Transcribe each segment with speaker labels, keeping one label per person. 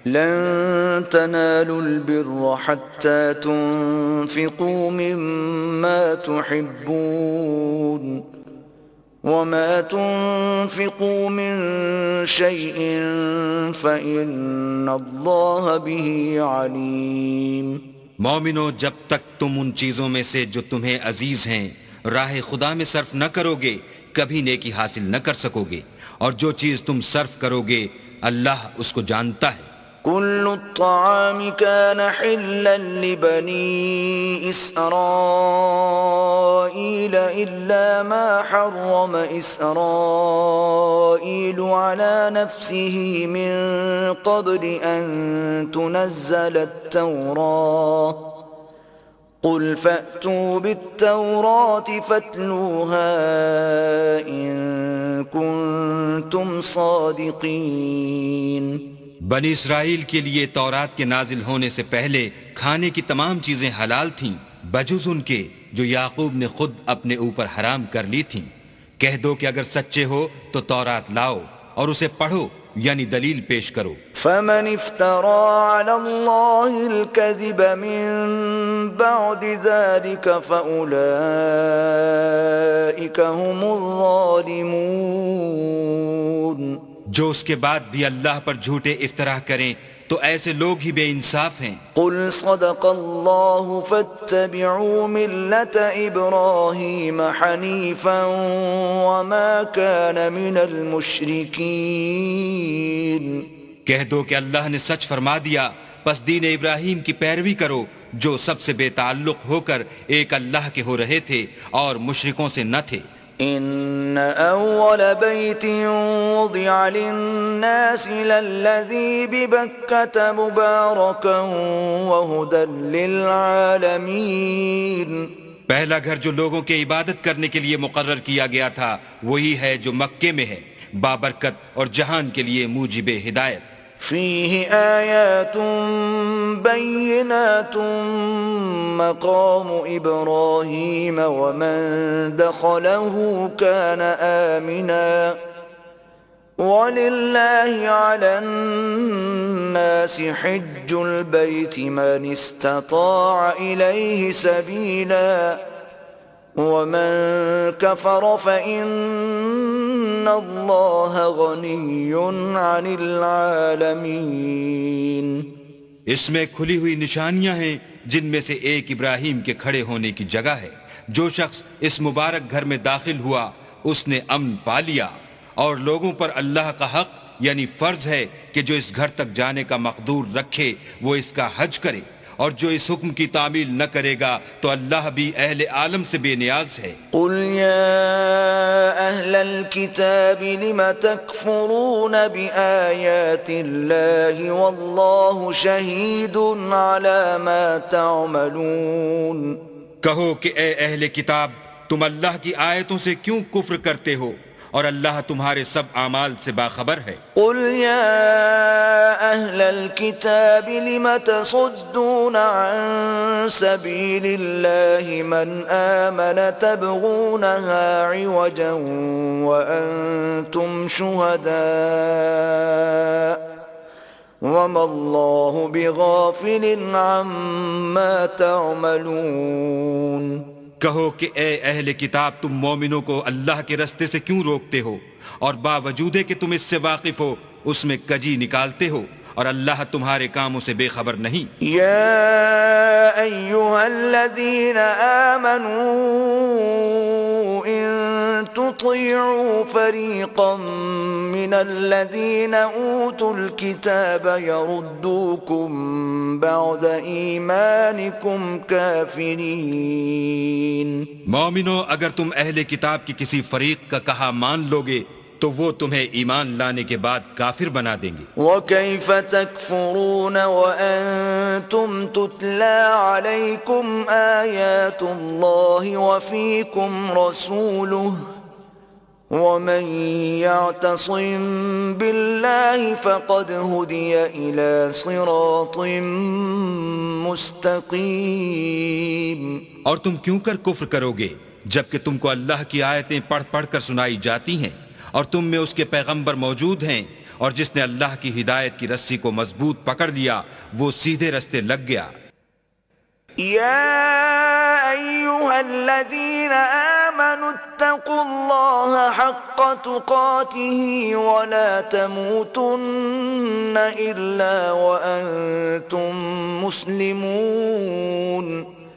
Speaker 1: لن تنالوا البر حتى تنفقوا مما تحبون وما تنفقوا من شيء فإن الله به عليم.
Speaker 2: مومنو، جب تک تم ان چیزوں میں سے جو تمہیں عزیز ہیں راہ خدا میں صرف نہ کرو گے کبھی نیکی حاصل نہ کر سکو گے، اور جو چیز تم صرف کرو گے اللہ اس کو جانتا ہے.
Speaker 1: كل الطعام كان حلا لبني إسرائيل إلا ما حرم إسرائيل على نفسه من قبل أن تنزل التوراة قل فأتوا بالتوراة فاتلوها إن كنتم صادقين.
Speaker 2: بنی اسرائیل کے لیے تورات کے نازل ہونے سے پہلے کھانے کی تمام چیزیں حلال تھیں بجز ان کے جو یعقوب نے خود اپنے اوپر حرام کر لی تھیں. کہہ دو کہ اگر سچے ہو تو تورات لاؤ اور اسے پڑھو، یعنی دلیل پیش کرو.
Speaker 1: فمن افترى على الله الكذب من بعد ذلك فأولئك هم الظالمون.
Speaker 2: جو اس کے بعد بھی اللہ پر جھوٹے افطراء کریں تو ایسے لوگ ہی بے انصاف ہیں.
Speaker 1: قل صدق الله فاتبعوا ملة إبراهيم حنيفا وما كان من المشركين.
Speaker 2: کہہ دو کہ اللہ نے سچ فرما دیا، پس دین ابراہیم کی پیروی کرو جو سب سے بے تعلق ہو کر ایک اللہ کے ہو رہے تھے اور مشرکوں سے نہ تھے.
Speaker 1: إن أول بيت وضع للناس للذي ببكة مباركا وهدى للعالمين.
Speaker 2: پہلا گھر جو لوگوں کے عبادت کرنے کے لیے مقرر کیا گیا تھا وہی ہے جو مکے میں ہے، بابرکت اور جہان کے لیے موجب ہدایت.
Speaker 1: فيه آيات بينات مقام إبراهيم ومن دخله كان آمنا ولله على الناس حج البيت من استطاع إليه سبيلا ومن كفر فإن الله غني عن العالمين.
Speaker 2: اس میں کھلی ہوئی نشانیاں ہیں جن میں سے ایک ابراہیم کے کھڑے ہونے کی جگہ ہے. جو شخص اس مبارک گھر میں داخل ہوا اس نے امن پا لیا، اور لوگوں پر اللہ کا حق یعنی فرض ہے کہ جو اس گھر تک جانے کا مقدور رکھے وہ اس کا حج کرے، اور جو اس حکم کی تعمیل نہ کرے گا تو اللہ بھی اہل عالم سے بے نیاز ہے.
Speaker 1: قل يا أهل الكتاب لم تكفرون بآيات الله والله شهيد على ما تعملون.
Speaker 2: کہو کہ اے اہل کتاب، تم اللہ کی آیتوں سے کیوں کفر کرتے ہو اور اللہ تمہارے سب اعمال سے باخبر ہے.
Speaker 1: قل يا أهل الكتاب لم تصدون عن سبيل الله من آمن تبغونها عوجا وأنتم شهداء وما الله بغافل عما تعملون.
Speaker 2: کہو کہ اے اہل کتاب، تم مومنوں کو اللہ کے رستے سے کیوں روکتے ہو اور باوجود کہ تم اس سے واقف ہو اس میں کجی نکالتے ہو، اور اللہ تمہارے کاموں سے بے خبر نہیں.
Speaker 1: يا أيها الذين آمنوا إن تطيعوا فريقا من الذين أوتوا الكتاب يردوكم بعد إيمانكم كافرين.
Speaker 2: مومنو، اگر تم اہل کتاب کی کسی فریق کا کہا مان لوگے تو وہ تمہیں ایمان لانے کے بعد کافر بنا دیں گے.
Speaker 1: وَكَيْفَ تَكْفُرُونَ وَأَنْتُمْ تُتْلَى عَلَيْكُمْ آيَاتُ اللَّهِ وَفِيكُمْ رَسُولُهُ وَمَنْ يَعْتَصِمْ بِاللَّهِ فَقَدْ هُدِيَ إِلَى صِرَاطٍ مُسْتَقِيمٍ.
Speaker 2: اور تم کیوں کر کفر کرو گے جبکہ تم کو اللہ کی آیتیں پڑھ پڑھ کر سنائی جاتی ہیں اور تم میں اس کے پیغمبر موجود ہیں، اور جس نے اللہ کی ہدایت کی رسی کو مضبوط پکڑ لیا وہ سیدھے رستے لگ گیا۔
Speaker 1: يا أيها الذين آمنوا اتقوا الله حق تقاته ولا تموتن إلا وأنتم مسلمون۔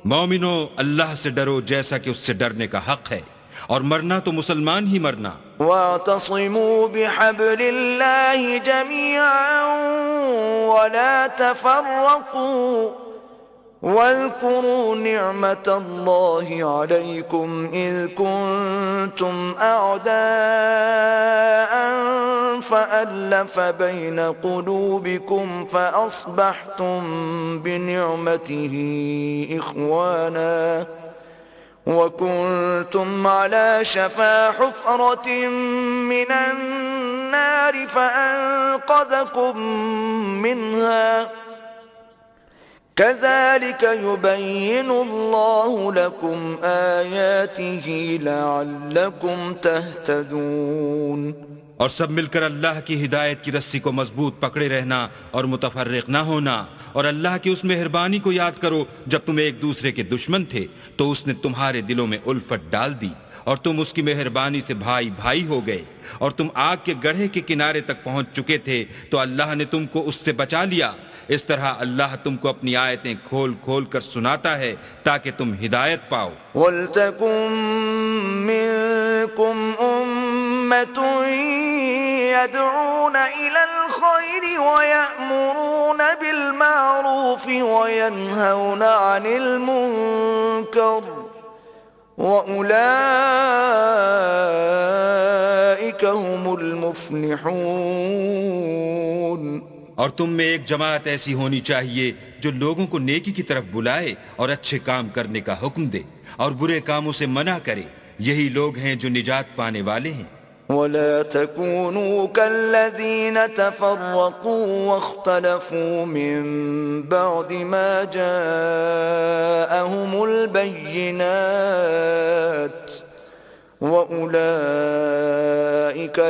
Speaker 2: مومنو، اللہ سے ڈرو جیسا کہ اس سے ڈرنے کا حق ہے، اور مرنا تو مسلمان ہی مرنا۔
Speaker 1: واعتصموا بحبل الله جميعا ولا تفرقوا واذكروا نعمة الله عليكم إذ كنتم أعداء فألف بين قلوبكم فأصبحتم بنعمته إخوانا وكنتم على شفا حفرة من النار فأنقذكم منها كذلك يبين الله لكم آياته لعلكم تهتدون۔
Speaker 2: اور سب مل کر اللہ کی ہدایت کی رسی کو مضبوط پکڑے رہنا اور متفرق نہ ہونا، اور اللہ کی اس مہربانی کو یاد کرو جب تم ایک دوسرے کے دشمن تھے تو اس نے تمہارے دلوں میں الفت ڈال دی اور تم اس کی مہربانی سے بھائی بھائی ہو گئے، اور تم آگ کے گڑھے کے کنارے تک پہنچ چکے تھے تو اللہ نے تم کو اس سے بچا لیا۔ اس طرح اللہ تم کو اپنی آیتیں کھول کھول کر سناتا ہے تاکہ تم ہدایت پاؤ۔
Speaker 1: وَلْتَكُن مِّنكُمْ أُمَّةٌ يَدْعُونَ إِلَى الْخَيْرِ وَيَأْمُرُونَ بِالْمَعْرُوفِ وَيَنْهَوْنَ عَنِ الْمُنكَرِ وَأُولَئِكَ هُمُ الْمُفْلِحُونَ۔
Speaker 2: اور تم میں ایک جماعت ایسی ہونی چاہیے جو لوگوں کو نیکی کی طرف بلائے اور اچھے کام کرنے کا حکم دے اور برے کاموں سے منع کرے، یہی لوگ ہیں جو نجات پانے والے ہیں۔
Speaker 1: وَلَا تَكُونُوا كَالَّذِينَ تَفَرَّقُوا وَاخْتَلَفُوا مِن بَعْدِ مَا جَاءَهُمُ الْبَيِّنَاتُ وَأُولَئِكَ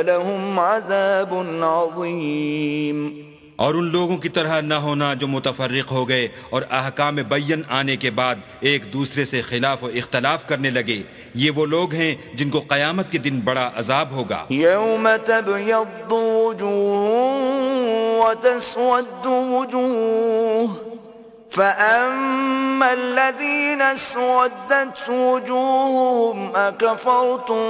Speaker 1: لَهُمْ عَذَابٌ عَظِيمٌ۔
Speaker 2: اور ان لوگوں کی طرح نہ ہونا جو متفرق ہو گئے اور احکام بین آنے کے بعد ایک دوسرے سے خلاف و اختلاف کرنے لگے، یہ وہ لوگ ہیں جن کو قیامت کے دن بڑا عذاب ہوگا۔
Speaker 1: یوم تبیض وجوہ وتسود وجوہ فأما الذين اسودت وجوههم أكفرتم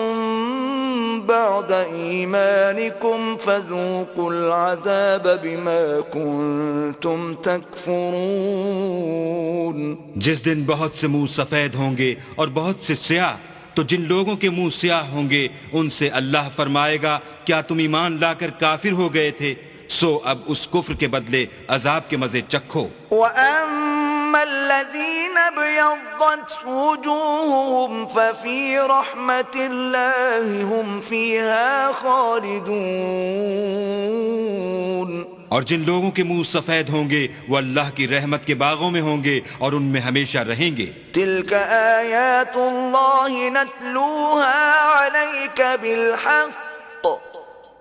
Speaker 1: بعد إيمانكم فذوقوا العذاب بما كنتم تكفرون۔
Speaker 2: جس دن بہت سے منہ سفید ہوں گے اور بہت سے سیاہ، تو جن لوگوں کے منہ سیاہ ہوں گے ان سے اللہ فرمائے گا کیا تم ایمان لا کر کافر ہو گئے تھے؟ سو اب اس کفر کے بدلے عذاب کے مزے چکھو۔
Speaker 1: وَأَمَّا الَّذِينَ ابْيَضَّتْ وُجُوهُهُمْ فَفِي رَحْمَةِ اللَّهِ هُمْ فِيهَا خَالِدُونَ۔
Speaker 2: اور جن لوگوں کے منہ سفید ہوں گے وہ اللہ کی رحمت کے باغوں میں ہوں گے اور ان میں ہمیشہ رہیں گے۔
Speaker 1: تِلْكَ آيَاتُ اللَّهِ نَتْلُوهَا عَلَيْكَ بِالْحَقِّ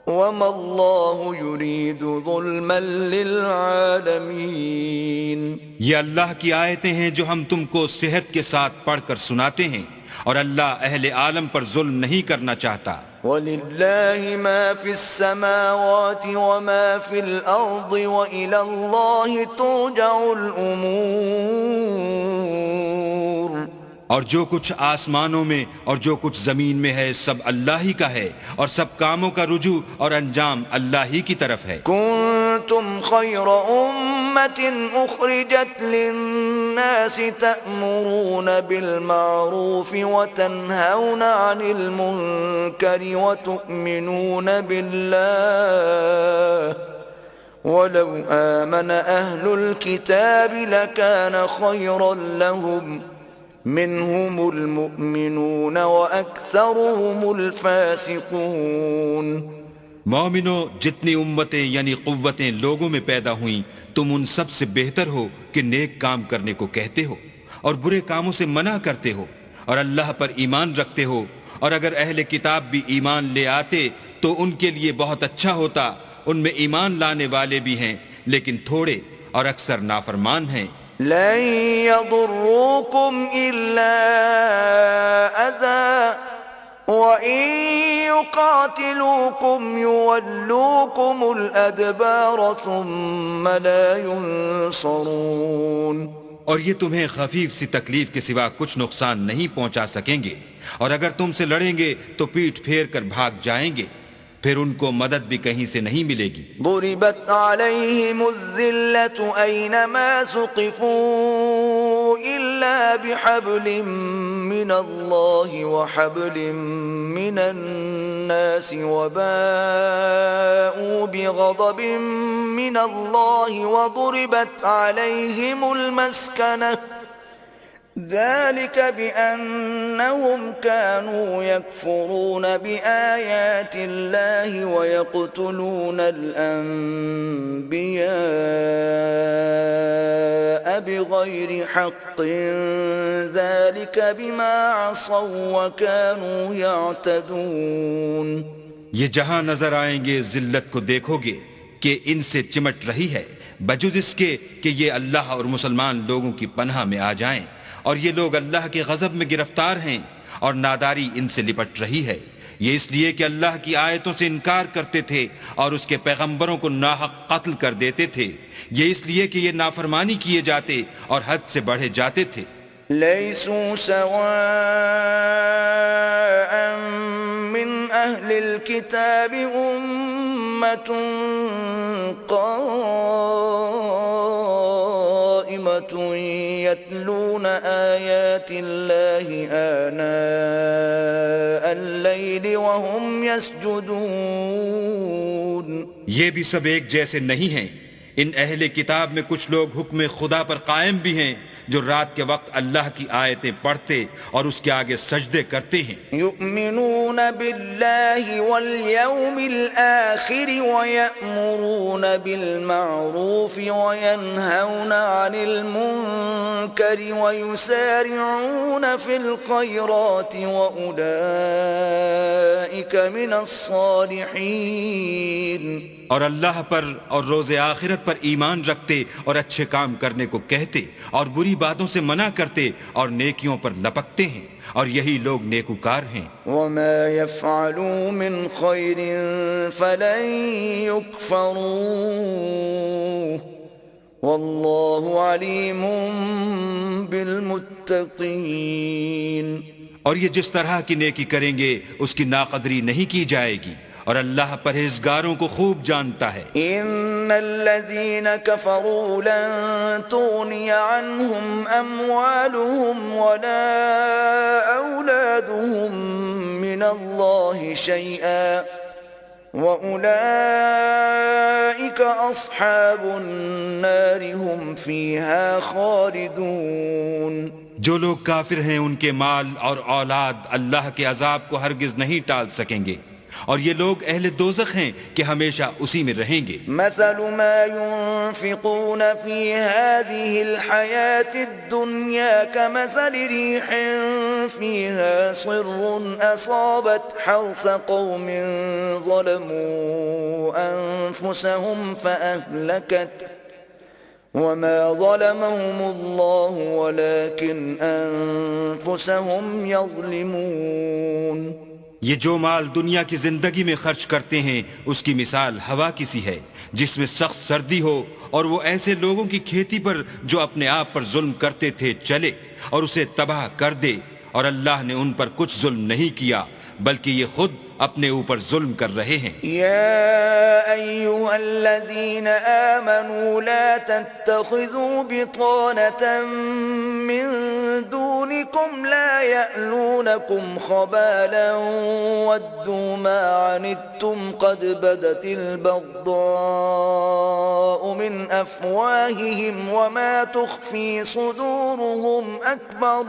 Speaker 1: وَمَا اللَّهُ يُرِيدُ ظُلْمًا لِلْعَالَمِينَ۔
Speaker 2: یہ اللہ کی آیتیں ہیں جو ہم تم کو صحت کے ساتھ پڑھ کر سناتے ہیں، اور اللہ اہل عالم پر ظلم نہیں کرنا چاہتا۔
Speaker 1: وَلِلَّهِ مَا فِي السَّمَاوَاتِ وَمَا فِي الْأَرْضِ وَإِلَى اللَّهِ تُرْجَعُ الْأُمُورُ۔
Speaker 2: اور جو کچھ آسمانوں میں اور جو کچھ زمین میں ہے سب اللہ ہی کا ہے، اور سب کاموں کا رجوع اور انجام اللہ ہی کی طرف ہے۔
Speaker 1: كنتم خير أمة أخرجت للناس تأمرون بالمعروف وتنهون عن المنكر وتؤمنون بالله ولو آمن أهل الكتاب لكان خيرا لهم منهم المؤمنون وأكثرهم الفاسقون۔
Speaker 2: مومنو، جتنی امتیں یعنی قوتیں لوگوں میں پیدا ہوئیں تم ان سب سے بہتر ہو کہ نیک کام کرنے کو کہتے ہو اور برے کاموں سے منع کرتے ہو اور اللہ پر ایمان رکھتے ہو، اور اگر اہل کتاب بھی ایمان لے آتے تو ان کے لیے بہت اچھا ہوتا، ان میں ایمان لانے والے بھی ہیں لیکن تھوڑے اور اکثر نافرمان ہیں۔
Speaker 1: لن يضروكم إلا أذى وإن يقاتلوكم يولوكم الأدبار ثم لا ينصرون۔
Speaker 2: اور یہ تمہیں خفیف سی تکلیف کے سوا کچھ نقصان نہیں پہنچا سکیں گے، اور اگر تم سے لڑیں گے تو پیٹھ پھیر کر بھاگ جائیں گے، پھر ان کو مدد بھی کہیں سے نہیں ملے گی۔
Speaker 1: ضربت عليهم الذلة أينما ثقفوا إلا بحبل من الله وحبل من الناس وباءوا بغضب من الله وضربت عليهم المسكنة ذلك بأنهم كانوا يكفرون بآيات الله ويقتلون الأنبياء بغير حق ذلك بما عصوا وكانوا يعتدون۔
Speaker 2: یہ جہاں نظر آئیں گے ذلت کو دیکھو گے کہ ان سے چمٹ رہی ہے، بجز اس کے کہ یہ اللہ اور مسلمان لوگوں کی پناہ میں آ جائیں، اور یہ لوگ اللہ کے غضب میں گرفتار ہیں اور ناداری ان سے لپٹ رہی ہے۔ یہ اس لیے کہ اللہ کی آیتوں سے انکار کرتے تھے اور اس کے پیغمبروں کو ناحق قتل کر دیتے تھے، یہ اس لیے کہ یہ نافرمانی کیے جاتے اور حد سے بڑھے جاتے تھے۔
Speaker 1: ليسوا سواء من أهل الكتاب أمة قائمة يتلون آيات الله آناء الليل وهم يسجدون۔
Speaker 2: یہ بھی سب ایک جیسے نہیں ہیں، ان اہل کتاب میں کچھ لوگ حکم خدا پر قائم بھی ہیں جو رات کے وقت اللہ کی آیتیں پڑھتے اور اس کے آگے سجدے کرتے ہیں۔
Speaker 1: يؤمنون بالله واليوم الآخر ويأمرون بالمعروف وينهون عن المنكر ويسارعون في الخيرات وأولئك من الصالحين۔
Speaker 2: اور اللہ پر اور روز آخرت پر ایمان رکھتے اور اچھے کام کرنے کو کہتے اور بری باتوں سے منع کرتے اور نیکیوں پر لپکتے ہیں، اور یہی لوگ نیکوکار ہیں۔
Speaker 1: وما يفعلوا من خير فلن يكفروه والله عليم بالمتقين۔
Speaker 2: اور یہ جس طرح کی نیکی کریں گے اس کی ناقدری نہیں کی جائے گی، اور اللہ پرہیزگاروں کو خوب جانتا ہے۔
Speaker 1: ان الذين كفروا لن تغني عنهم اموالهم ولا اولادهم من الله شيئا واولئك اصحاب النار هم فيها خالدون۔
Speaker 2: جو لوگ کافر ہیں ان کے مال اور اولاد اللہ کے عذاب کو ہرگز نہیں ٹال سکیں گے، اور یہ لوگ اہل دوزخ ہیں کہ ہمیشہ اسی میں رہیں گے۔
Speaker 1: مثل ما ينفقون في هذه الحياة الدنيا كمثل ريح فيها صر أصابت حرث قوم ظلموا أنفسهم فأهلكت وما ظلمهم الله ولكن أنفسهم يظلمون۔
Speaker 2: یہ جو مال دنیا کی زندگی میں خرچ کرتے ہیں اس کی مثال ہوا کی سی ہے جس میں سخت سردی ہو اور وہ ایسے لوگوں کی کھیتی پر جو اپنے آپ پر ظلم کرتے تھے چلے اور اسے تباہ کر دے، اور اللہ نے ان پر کچھ ظلم نہیں کیا بلکہ یہ خود اپنے اوپر ظلم کر رہے ہیں۔
Speaker 1: يا أيها الذين آمنوا لا تتخذوا بطانة من دونكم لا يألونكم خبالا ودوا ما عنتم قد بدت البغضاء من أفواههم وما تخفي صدورهم أكبر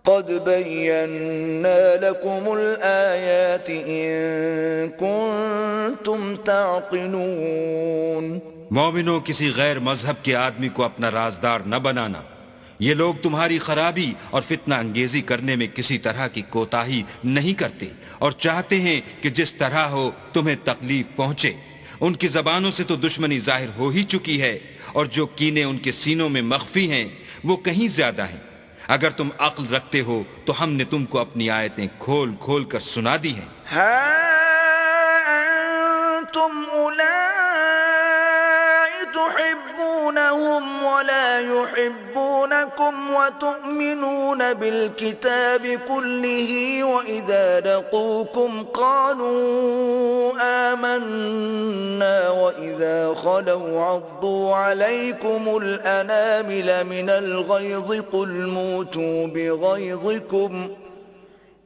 Speaker 1: قد بينا لكم الآيات إن كنتم تعقلون۔
Speaker 2: مومنوں کسی غیر مذہب کے آدمی کو اپنا رازدار نہ بنانا، یہ لوگ تمہاری خرابی اور فتنہ انگیزی کرنے میں کسی طرح کی کوتاہی نہیں کرتے اور چاہتے ہیں کہ جس طرح ہو تمہیں تکلیف پہنچے، ان کی زبانوں سے تو دشمنی ظاہر ہو ہی چکی ہے، اور جو کینے ان کے سینوں میں مخفی ہیں وہ کہیں زیادہ ہیں۔ اگر تم عقل رکھتے ہو تو ہم نے تم کو اپنی آیتیں کھول کھول کر سنا دی ہیں۔
Speaker 1: ها أنتم أولئك تحبونهم ولا يحبونكم وتؤمنون بالكتاب كله وإذا لقوكم قالوا آمنا وإذا خلوا عضوا عليكم الأنامل من الغيظ قل موتوا بغيظكم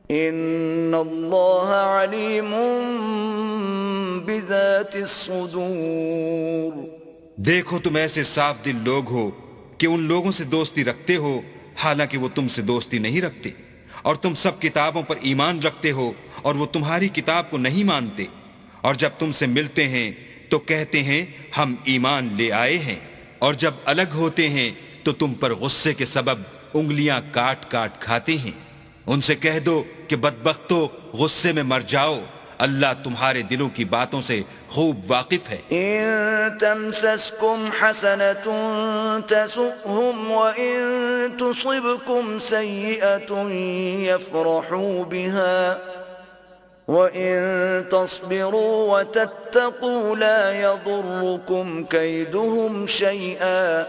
Speaker 1: ان اللہ علیم بذات الصدور۔
Speaker 2: دیکھو تم ایسے صاف دل لوگ ہو کہ ان لوگوں سے دوستی رکھتے ہو حالانکہ وہ تم سے دوستی نہیں رکھتے، اور تم سب کتابوں پر ایمان رکھتے ہو اور وہ تمہاری کتاب کو نہیں مانتے، اور جب تم سے ملتے ہیں تو کہتے ہیں ہم ایمان لے آئے ہیں، اور جب الگ ہوتے ہیں تو تم پر غصے کے سبب انگلیاں کاٹ کاٹ کھاتے ہیں۔ ان سے کہہ دو کہ بدبختو غصے میں مر جاؤ، اللہ تمہارے دلوں کی باتوں سے خوب واقف ہے۔
Speaker 1: ان تمسسکم حسنة تسؤهم وان تصبكم سیئة يفرحوا بها وَإِن تَصْبِرُوا وَتَتَّقُوا لَا يَضُرُّكُمْ كَيْدُهُمْ شَيْئًا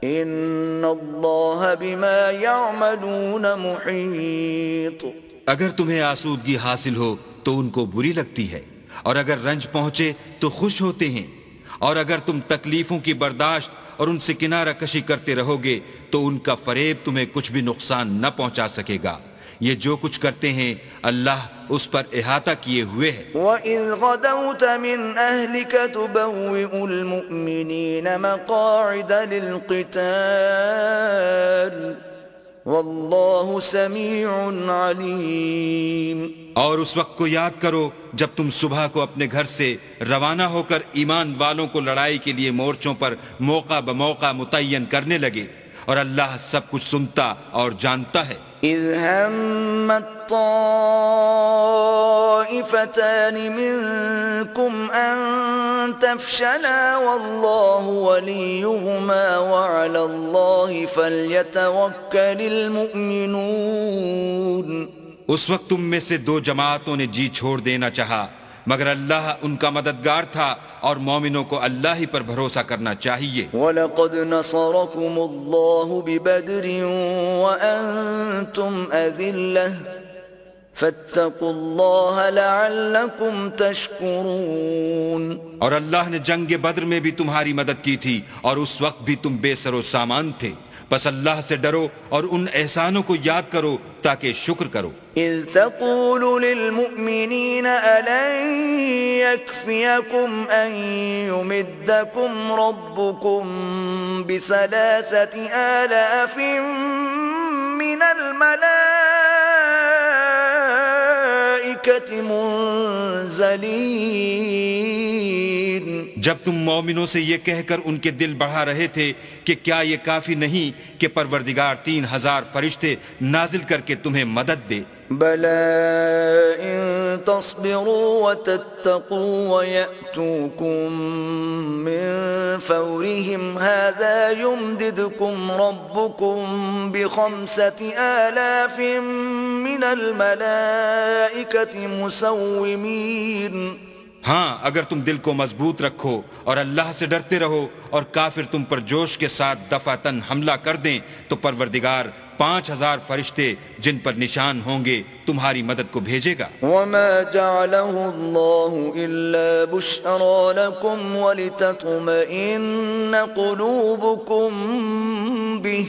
Speaker 1: إِنَّ اللَّهَ بِمَا يَعْمَلُونَ مُحِيطٌ۔
Speaker 2: اگر تمہیں آسودگی حاصل ہو تو ان کو بری لگتی ہے، اور اگر رنج پہنچے تو خوش ہوتے ہیں، اور اگر تم تکلیفوں کی برداشت اور ان سے کنارہ کشی کرتے رہو گے تو ان کا فریب تمہیں کچھ بھی نقصان نہ پہنچا سکے گا۔ یہ جو کچھ کرتے ہیں اللہ اس پر احاطہ کیے ہوئے ہے۔
Speaker 1: وَإِذْ غَدَوْتَ مِنْ أَهْلِكَ تُبَوِّئُ الْمُؤْمِنِينَ مَقَاعِدَ لِلْقِتَالِ وَاللَّهُ سَمِيعٌ عَلِيمٌ۔
Speaker 2: اور اس وقت کو یاد کرو جب تم صبح کو اپنے گھر سے روانہ ہو کر ایمان والوں کو لڑائی کے لیے مورچوں پر موقع بموقع متعین کرنے لگے، اور اللہ سب کچھ سنتا اور جانتا ہے۔
Speaker 1: اذ همت طائفتان منكم ان تفشلا والله وليهما وعلى الله فليتوكل المؤمنون۔
Speaker 2: اس وقت تم میں سے دو جماعتوں نے جی چھوڑ دینا چاہا، مگر اللہ ان کا مددگار تھا اور مومنوں کو اللہ ہی پر بھروسہ کرنا چاہیے۔
Speaker 1: وَلَقَدْ نَصَرَكُمُ اللَّهُ بِبَدْرٍ وَأَنْتُمْ أَذِلَّةٌ فَاتَّقُوا اللَّهَ لَعَلَّكُمْ تَشْكُرُونَ۔
Speaker 2: اور اللہ نے جنگ بدر میں بھی تمہاری مدد کی تھی اور اس وقت بھی تم بے سر و سامان تھے، بس اللہ سے ڈرو اور ان احسانوں کو یاد کرو تاکہ شکر کرو۔
Speaker 1: اذ تقول للمؤمنین ألن يكفيكم ان يمدكم ربكم ب3,000 من الملائكة منزلین۔
Speaker 2: جب تم مومنوں سے یہ کہہ کر ان کے دل بڑھا رہے تھے کہ کیا یہ کافی نہیں کہ پروردگار 3,000 فرشتے نازل کر کے تمہیں مدد دے؟
Speaker 1: بَلَىٰ إِن تَصْبِرُوا وَتَتَّقُوا وَيَأْتُوكُم مِّن فَوْرِهِمْ هَٰذَا يُمْدِدْكُمْ رَبُّكُم ب5,000 مِّنَ الْمَلَائِكَةِ مُسَوِّمِينَ۔
Speaker 2: ہاں اگر تم دل کو مضبوط رکھو اور اللہ سے ڈرتے رہو اور کافر تم پر جوش کے ساتھ دفعتاً حملہ کر دیں تو پروردگار 5,000 فرشتے جن پر نشان ہوں گے تمہاری مدد کو بھیجے گا۔
Speaker 1: وَمَا جَعَلَهُ اللَّهُ إِلَّا بُشْرَىٰ لَكُمْ وَلِتَطْمَئِنَّ قُلُوبُكُم بِهِ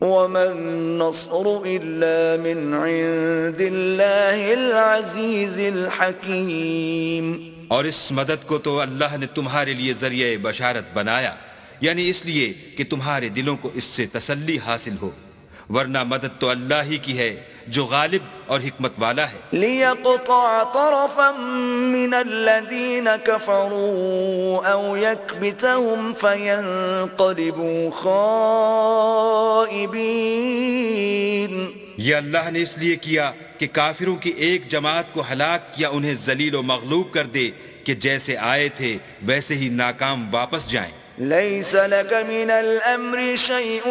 Speaker 1: وَمَا النَّصْرُ إِلَّا مِنْ عِندِ اللَّهِ الْعَزِيزِ الْحَكِيمِ۔
Speaker 2: اور اس مدد کو تو اللہ نے تمہارے لیے ذریعہ بشارت بنایا، یعنی اس لیے کہ تمہارے دلوں کو اس سے تسلی حاصل ہو، ورنہ مدد تو اللہ ہی کی ہے جو غالب اور حکمت والا ہے۔
Speaker 1: لِيَقْطَعَ طَرَفًا مِّنَ الَّذِينَ كَفَرُوا أَوْ يَكْبِتَهُمْ فَيَنقَلِبُوا خَائِبِينَ۔
Speaker 2: یہ اللہ نے اس لیے کیا کہ کافروں کی ایک جماعت کو ہلاک یا انہیں ذلیل و مغلوب کر دے کہ جیسے آئے تھے ویسے ہی ناکام واپس جائیں۔
Speaker 1: ليس لك من الأمر شيء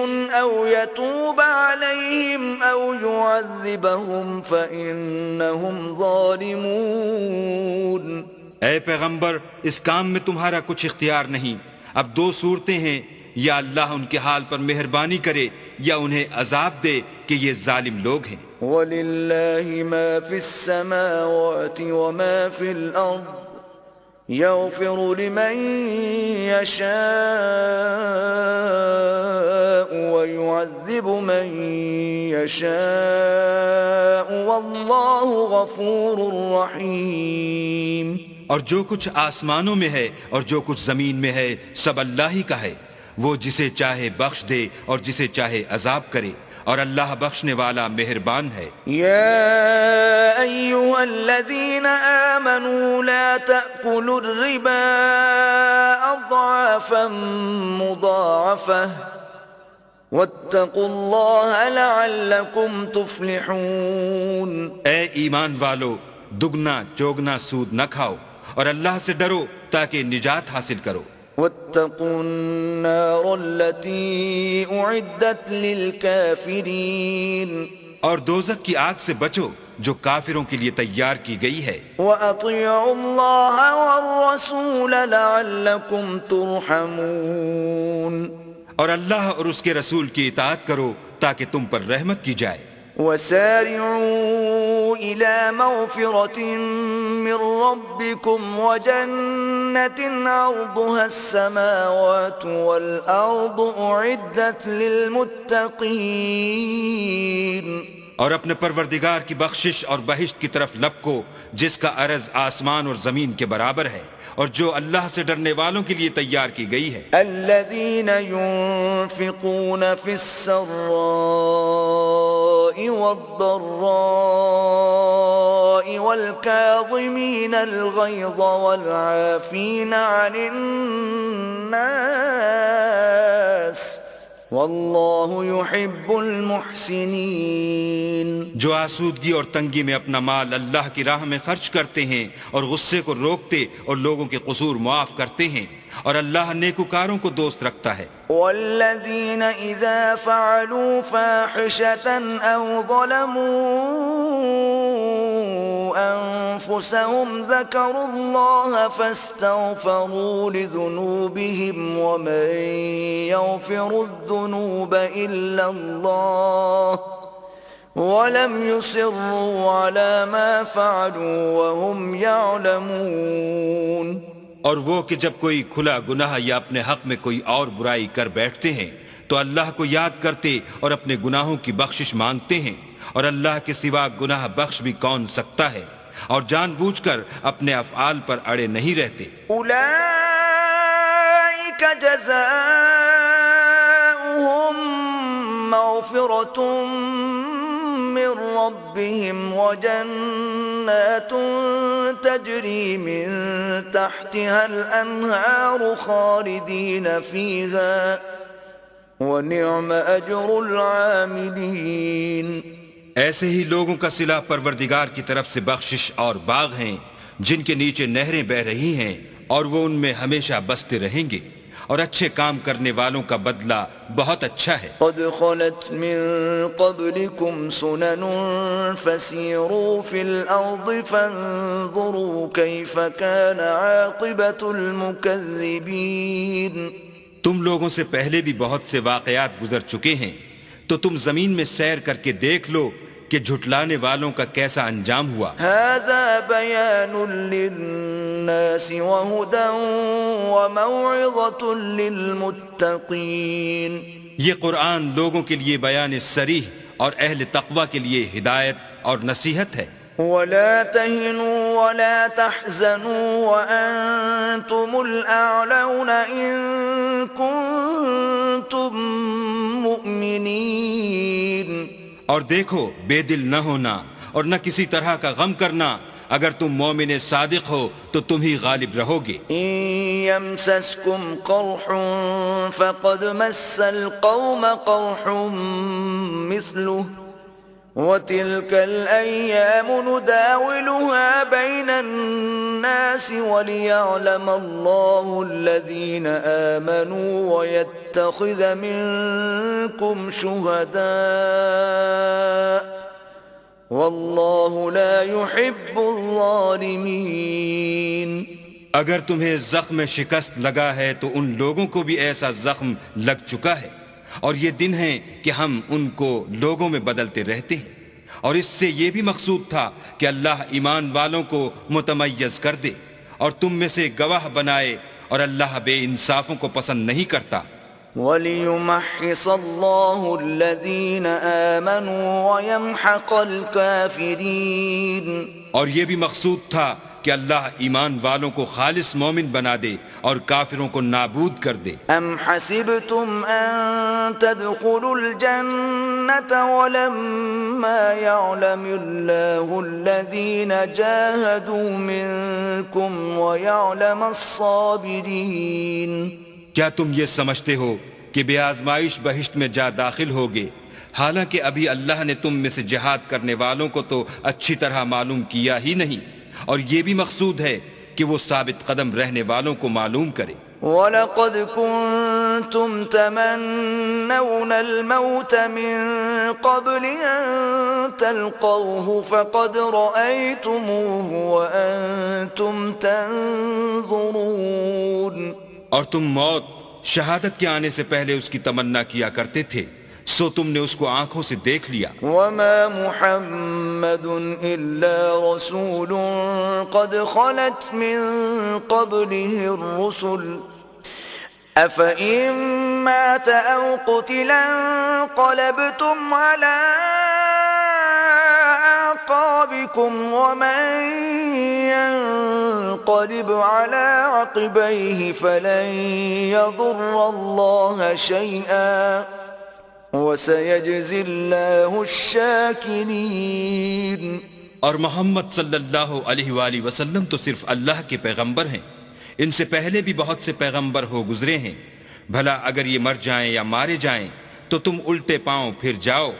Speaker 1: أو يتوب عليهم أو يعذبهم فإنهم ظالمون۔
Speaker 2: اے پیغمبر اس کام میں تمہارا کچھ اختیار نہیں۔ اب دو صورتیں ہیں، یا اللہ ان کے حال پر مہربانی کرے یا انہیں عذاب دے کہ یہ ظالم لوگ ہیں۔
Speaker 1: وَلِلَّهِ مَا فِي السَّمَاوَاتِ وَمَا فِي الْأَرْضِ يَغْفِرُ لِمَن يَشَاءُ وَيُعَذِّبُ مَن يَشَاءُ وَاللَّهُ غَفُورٌ رَّحِيمٌ۔
Speaker 2: اور جو کچھ آسمانوں میں ہے اور جو کچھ زمین میں ہے سب اللہ ہی کا ہے، وہ جسے چاہے بخش دے اور جسے چاہے عذاب کرے، اور اللہ بخشنے والا مہربان ہے۔
Speaker 1: يا أيها الذين آمنوا لا تأكلوا الربا أضعافا مضاعفة واتقوا الله لعلكم تفلحون۔
Speaker 2: اے ایمان والو، دگنا چوگنا سود نہ کھاؤ اور اللہ سے ڈرو تاکہ نجات حاصل کرو۔
Speaker 1: واتقوا النار التي أعدت للكافرين۔
Speaker 2: اور دوزخ کی آگ سے بچو جو کافروں کے لیے تیار کی گئی ہے۔
Speaker 1: وَأَطِيعُوا اللَّهَ وَالرَّسُولَ لَعَلَّكُمْ تُرْحَمُونَ۔
Speaker 2: اور اللہ اور اس کے رسول کی اطاعت کرو تاکہ تم پر رحمت کی جائے۔
Speaker 1: وَسَارِعُوا إِلَى مَغْفِرَةٍ مِّن رَّبِّكُمْ وَجَنَّةٍ عَرْضُهَا السَّمَاوَاتُ وَالْأَرْضُ أُعِدَّتْ لِلْمُتَّقِينَ۔
Speaker 2: اور اپنے پروردگار کی بخشش اور بہشت کی طرف لپکو جس کا عرض آسمان اور زمین کے برابر ہے، اور جو اللہ سے ڈرنے والوں کے لیے تیار کی گئی ہے۔
Speaker 1: الذين ينفقون في السراء والضراء والكاظمين الغيظ والعافين عن الناس واللہ يحب المحسنین۔
Speaker 2: جو آسودگی اور تنگی میں اپنا مال اللہ کی راہ میں خرچ کرتے ہیں اور غصے کو روکتے اور لوگوں کے قصور معاف کرتے ہیں، اور اللہ نیکوکاروں کو دوست رکھتا ہے۔
Speaker 1: والذین اذا فعلوا فاحشة او ظلموا انفسهم ذکروا اللہ فاستغفروا لذنوبهم ومن يغفر الذنوب الا اللہ ولم يصروا على ما فعلوا وهم يعلمون۔
Speaker 2: اور وہ کہ جب کوئی کھلا گناہ یا اپنے حق میں کوئی اور برائی کر بیٹھتے ہیں تو اللہ کو یاد کرتے اور اپنے گناہوں کی بخشش مانگتے ہیں، اور اللہ کے سوا گناہ بخش بھی کون سکتا ہے، اور جان بوجھ کر اپنے افعال پر اڑے نہیں رہتے۔
Speaker 1: اولئک جزاؤہم مغفرۃ من ربهم وجنات تجری من تحتها الانہار خالدین فیہا ونعم اجر العاملین۔
Speaker 2: ایسے ہی لوگوں کا صلہ پروردگار کی طرف سے بخشش اور باغ ہیں جن کے نیچے نہریں بہ رہی ہیں، اور وہ ان میں ہمیشہ بستے رہیں گے، اور اچھے کام کرنے والوں کا بدلہ بہت اچھا ہے۔
Speaker 1: قد خلت من قبلكم سنن فسيروا في الأرض فانظروا كيف كان عاقبة المكذبين۔
Speaker 2: تم لوگوں سے پہلے بھی بہت سے واقعات گزر چکے ہیں، تو تم زمین میں سیر کر کے دیکھ لو کہ جھٹلانے والوں کا کیسا انجام ہوا۔
Speaker 1: هذا بيان للناس وهدى وموعظة للمتقين۔
Speaker 2: یہ قرآن لوگوں کے لیے بیان صریح اور اہل تقوی کے لیے ہدایت اور نصیحت ہے۔
Speaker 1: ولا تهنوا ولا تحزنوا وأنتم الأعلون إن كنتم مؤمنين۔
Speaker 2: اور دیکھو بے دل نہ ہونا اور نہ کسی طرح کا غم کرنا، اگر تم مومن صادق ہو تو تم ہی غالب رہو گے۔
Speaker 1: إن يمسسكم قرح فقد مس القوم قرح مثله وتلك الأيام نداولها بين الناس وليعلم الله الذين آمنوا ويتخذ منكم شهداء والله لا يحب الظالمين.
Speaker 2: اگر تمہیں زخم شکست لگا ہے تو ان لوگوں کو بھی ایسا زخم لگ چکا ہے، اور یہ دن ہیں کہ ہم ان کو لوگوں میں بدلتے رہتے ہیں، اور اس سے یہ بھی مقصود تھا کہ اللہ ایمان والوں کو متمیز کر دے اور تم میں سے گواہ بنائے، اور اللہ بے انصافوں کو پسند نہیں کرتا۔
Speaker 1: وَلِيُمَحِّصَ اللَّهُ الَّذِينَ آمَنُوا وَيَمْحَقَ الْكَافِرِينَ،
Speaker 2: اور یہ بھی مقصود تھا کہ اللہ ایمان والوں کو خالص مومن بنا دے اور کافروں کو نابود کر دے۔
Speaker 1: أَمْ حَسِبْتُمْ أَن تَدْخُلُوا الْجَنَّةَ وَلَمَّا يَعْلَمِ اللَّهُ الَّذِينَ جَاهَدُوا مِنكُمْ وَيَعْلَمَ الصَّابِرِينَ۔
Speaker 2: کیا تم یہ سمجھتے ہو کہ بے آزمائش بہشت میں جا داخل ہوگے، حالانکہ ابھی اللہ نے تم میں سے جہاد کرنے والوں کو تو اچھی طرح معلوم کیا ہی نہیں، اور یہ بھی مقصود ہے کہ وہ ثابت قدم رہنے والوں کو معلوم کرے۔
Speaker 1: وَلَقَدْ كُنْتُمْ تَمَنَّوْنَ الْمَوْتَ مِنْ قَبْلِ أَنْ تَلْقَوْهُ فَقَدْ رَأَيْتُمُوهُ وَأَنْتُمْ تَنْظُرُونَ۔
Speaker 2: اور تم موت شہادت کے آنے سے پہلے اس کی تمنا کیا کرتے تھے، سو تم نے اس کو آنکھوں سے دیکھ لیا۔
Speaker 1: وَمَا مُحَمَّدٌ إِلَّا رَسُولٌ قَدْ خَلَتْ مِن قَبْلِهِ الرُّسُلُ أَفَإِن مَّاتَ أَوْ قُتِلَ انقَلَبْتُمْ عَلَىٰ أَعْقَابِكُمْ وَمَن يَنقَلِبْ عَلَىٰ عَقِبَيْهِ فَلَن يَضُرَّ اللَّهَ شَيْئًا وَسَيَجْزِي اللَّهُ الشَّاكِرِينَ۔
Speaker 2: اور محمد صلی اللہ علیہ وآلہ وسلم تو صرف اللہ کے پیغمبر ہیں، ان سے پہلے بھی بہت سے پیغمبر ہو گزرے ہیں، بھلا اگر یہ مر جائیں یا مارے جائیں تو تم الٹے پاؤں پھر جاؤ،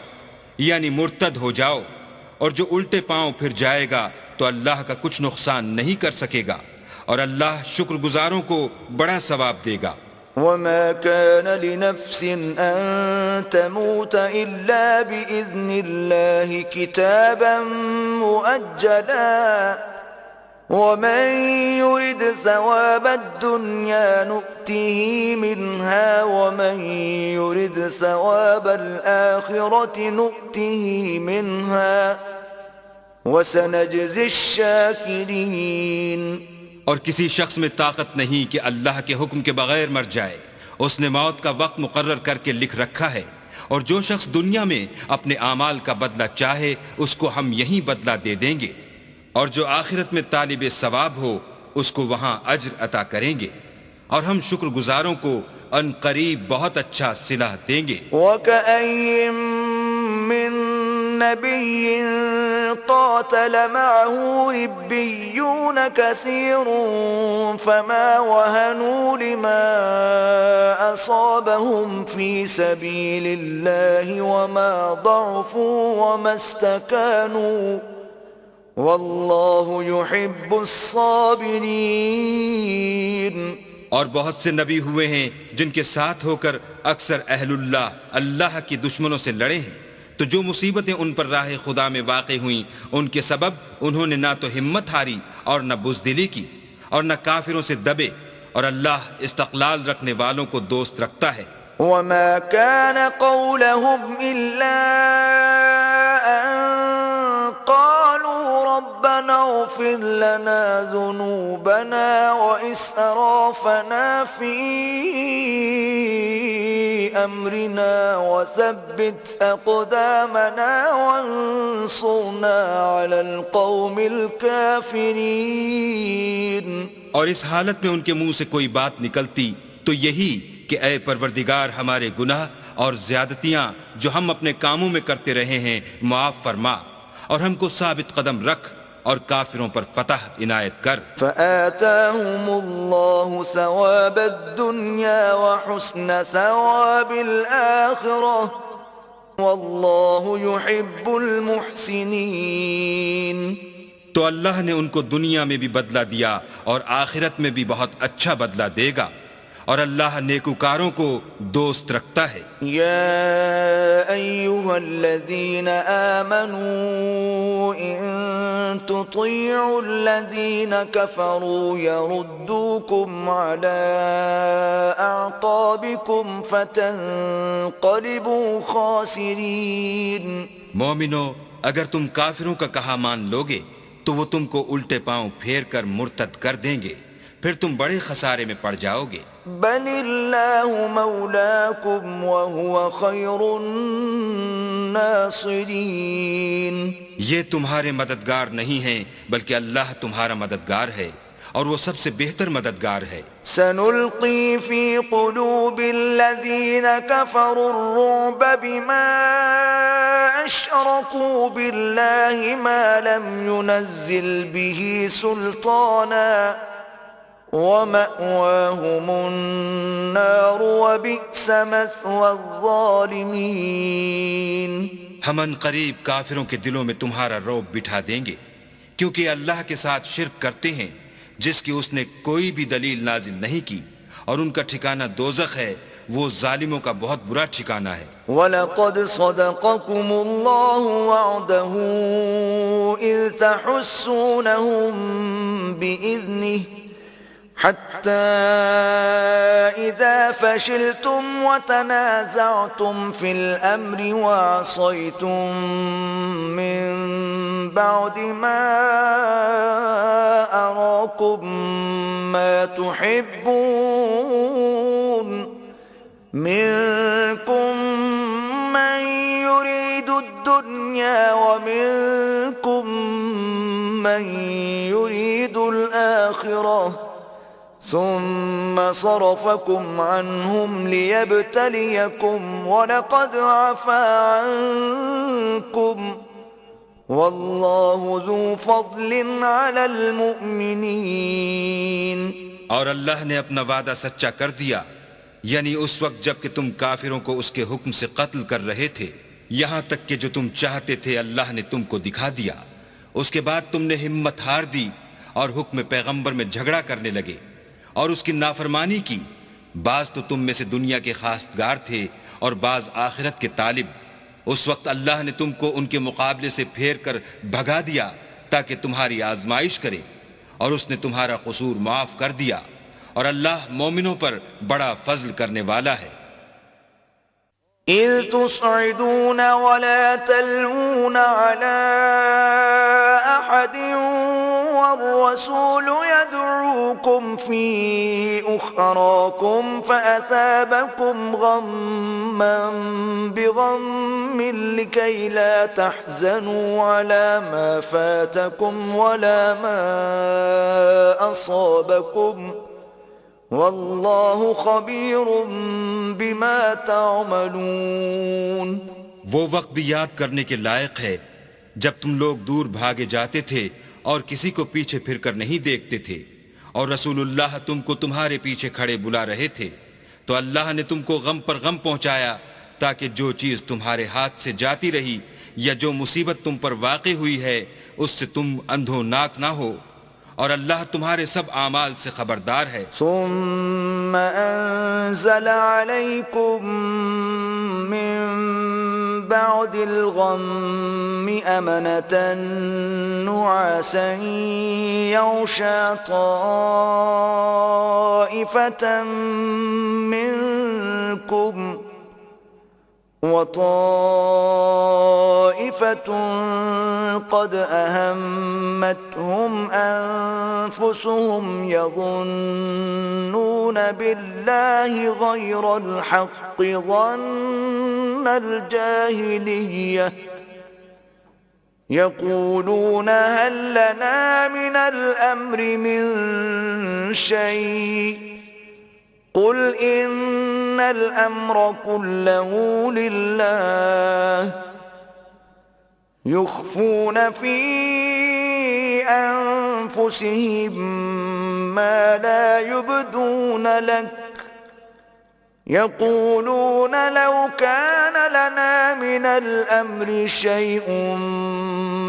Speaker 2: یعنی مرتد ہو جاؤ، اور جو الٹے پاؤں پھر جائے گا تو اللہ کا کچھ نقصان نہیں کر سکے گا، اور اللہ شکر گزاروں کو بڑا ثواب دے گا۔
Speaker 1: وَمَا كَانَ لِنَفْسٍ أَن تَمُوتَ إِلَّا بِإِذْنِ اللَّهِ كِتَابًا مُؤَجَّلًا وَمَن يُرِدْ ثَوَابَ الدُّنْيَا نُؤْتِهِ مِنْهَا وَمَن يُرِدْ ثَوَابَ الْآخِرَةِ نُؤْتِهِ مِنْهَا وَسَنَجْزِي الشَّاكِرِينَ۔
Speaker 2: اور کسی شخص میں طاقت نہیں کہ اللہ کے حکم کے بغیر مر جائے، اس نے موت کا وقت مقرر کر کے لکھ رکھا ہے، اور جو شخص دنیا میں اپنے اعمال کا بدلہ چاہے اس کو ہم یہیں بدلہ دے دیں گے، اور جو آخرت میں طالب ثواب ہو اس کو وہاں اجر عطا کریں گے، اور ہم شکر گزاروں کو ان قریب بہت اچھا صلہ دیں گے۔
Speaker 1: وَكَأَيٍّ مِّن نَّبِيٍّ قَاتَلَ مَعَهُ رِبِّيُّونَ كَثِيرٌ فَمَا وَهَنُوا لِمَا أَصَابَهُمْ فِي سَبِيلِ اللَّهِ وَمَا ضَعُفُوا وَمَا اسْتَكَانُوا وَاللَّهُ يُحِبُّ الصَّابِرِينَ۔
Speaker 2: اور بہت سے نبی ہوئے ہیں جن کے ساتھ ہو کر اکثر اہل اللہ کی دشمنوں سے لڑے ہیں، تو جو مصیبتیں ان پر راہ خدا میں واقع ہوئیں ان کے سبب انہوں نے نہ تو ہمت ہاری اور نہ بزدلی کی اور نہ کافروں سے دبے، اور اللہ استقلال رکھنے والوں کو دوست رکھتا ہے۔
Speaker 1: وَمَا كَانَ قَوْلَهُمْ إِلَّا أَن قَالُوا رَبَّنَا اغْفِرْ لَنَا ذُنُوبَنَا وَإِسْرَافَنَا فِي أَمْرِنَا وَثَبِّتْ أَقْدَامَنَا وَانصُرْنَا عَلَى الْقَوْمِ الْكَافِرِينَ۔
Speaker 2: اور اس حالت میں ان کے منہ سے کوئی بات نکلتی تو یہی کہ اے پروردگار ہمارے گناہ اور زیادتیاں جو ہم اپنے کاموں میں کرتے رہے ہیں معاف فرما، اور ہم کو ثابت قدم رکھ اور کافروں پر فتح عنایت کر۔
Speaker 1: فآتاهم الله ثواب الدنيا وحسن ثواب الآخرة واللہ يحب المحسنین.
Speaker 2: تو اللہ نے ان کو دنیا میں بھی بدلہ دیا اور آخرت میں بھی بہت اچھا بدلہ دے گا، اور اللہ نیکوکاروں کو دوست رکھتا ہے.
Speaker 1: يا أيها الذين آمنوا إن تطيعوا الذين كفروا يردوكم على أعقابكم فتنقلبوا خاسرين.
Speaker 2: مومنو، اگر تم کافروں کا کہا مان لوگے تو وہ تم کو الٹے پاؤں پھیر کر مرتد کر دیں گے، پھر تم بڑے خسارے میں پڑ جاؤ گے.
Speaker 1: بل اللہ مولاکم وہو خیر الناصرین.
Speaker 2: یہ تمہارے مددگار نہیں ہیں بلکہ اللہ تمہارا مددگار ہے اور وہ سب سے بہتر مددگار ہے.
Speaker 1: سنلقی فی قلوب الذین کفروا الرعب بما اشرکوا باللہ ما لم ينزل به سلطانا وَمَأْوَاهُمُ النَّارُ وَبِئْسَ مَثْوَى الظَّالِمِينَ.
Speaker 2: ہم ان قریب کافروں کے دلوں میں تمہارا رعب بٹھا دیں گے، کیونکہ اللہ کے ساتھ شرک کرتے ہیں جس کی اس نے کوئی بھی دلیل نازل نہیں کی، اور ان کا ٹھکانہ دوزخ ہے، وہ ظالموں کا بہت برا ٹھکانہ ہے.
Speaker 1: وَلَقَدْ صَدَقَكُمُ اللَّهُ وَعْدَهُ إِذْ تَحُسُّونَهُم بِإِذْنِهِ حتى إذا فشلتم وتنازعتم في الأمر وعصيتم من بعد ما أراكم ما تحبون منكم من يريد الدنيا ومنكم من يريد الآخرة ثم صرفكم عنهم ليبتليكم ولقد عفا عنكم والله ذو فضل على المؤمنين.
Speaker 2: اور اللہ نے اپنا وعدہ سچا کر دیا، یعنی اس وقت جب کہ تم کافروں کو اس کے حکم سے قتل کر رہے تھے، یہاں تک کہ جو تم چاہتے تھے اللہ نے تم کو دکھا دیا. اس کے بعد تم نے ہمت ہار دی اور حکم پیغمبر میں جھگڑا کرنے لگے اور اس کی نافرمانی کی. بعض تو تم میں سے دنیا کے خواستگار تھے اور بعض آخرت کے طالب. اس وقت اللہ نے تم کو ان کے مقابلے سے پھیر کر بھگا دیا تاکہ تمہاری آزمائش کرے، اور اس نے تمہارا قصور معاف کر دیا، اور اللہ مومنوں پر بڑا فضل کرنے والا ہے.
Speaker 1: إذ تصعدون ولا تلوون على أحد والرسول يدعوكم في أخراكم فأثابكم غما بغم لكي لا تحزنوا على ما فاتكم ولا ما أصابكم واللہ خبیر بما تعملون.
Speaker 2: وہ وقت بھی یاد کرنے کے لائق ہے جب تم لوگ دور بھاگے جاتے تھے اور کسی کو پیچھے پھر کر نہیں دیکھتے تھے، اور رسول اللہ تم کو تمہارے پیچھے کھڑے بلا رہے تھے، تو اللہ نے تم کو غم پر غم پہنچایا تاکہ جو چیز تمہارے ہاتھ سے جاتی رہی یا جو مصیبت تم پر واقع ہوئی ہے اس سے تم اندھوناک نہ ہو، اور اللہ تمہارے سب اعمال سے خبردار ہے.
Speaker 1: ثم انزل عليكم من بعد الغم امنة نعاسا يغشى طائفة منكم وطائفة قد أهمتهم أنفسهم يظنون بالله غير الحق ظن الجاهلية يقولون هل لنا من الأمر من شيء قل إن الأمر كله لله يخفون في أنفسهم ما لا يبدون لك يقولون لو كان لنا من من الأمر شيء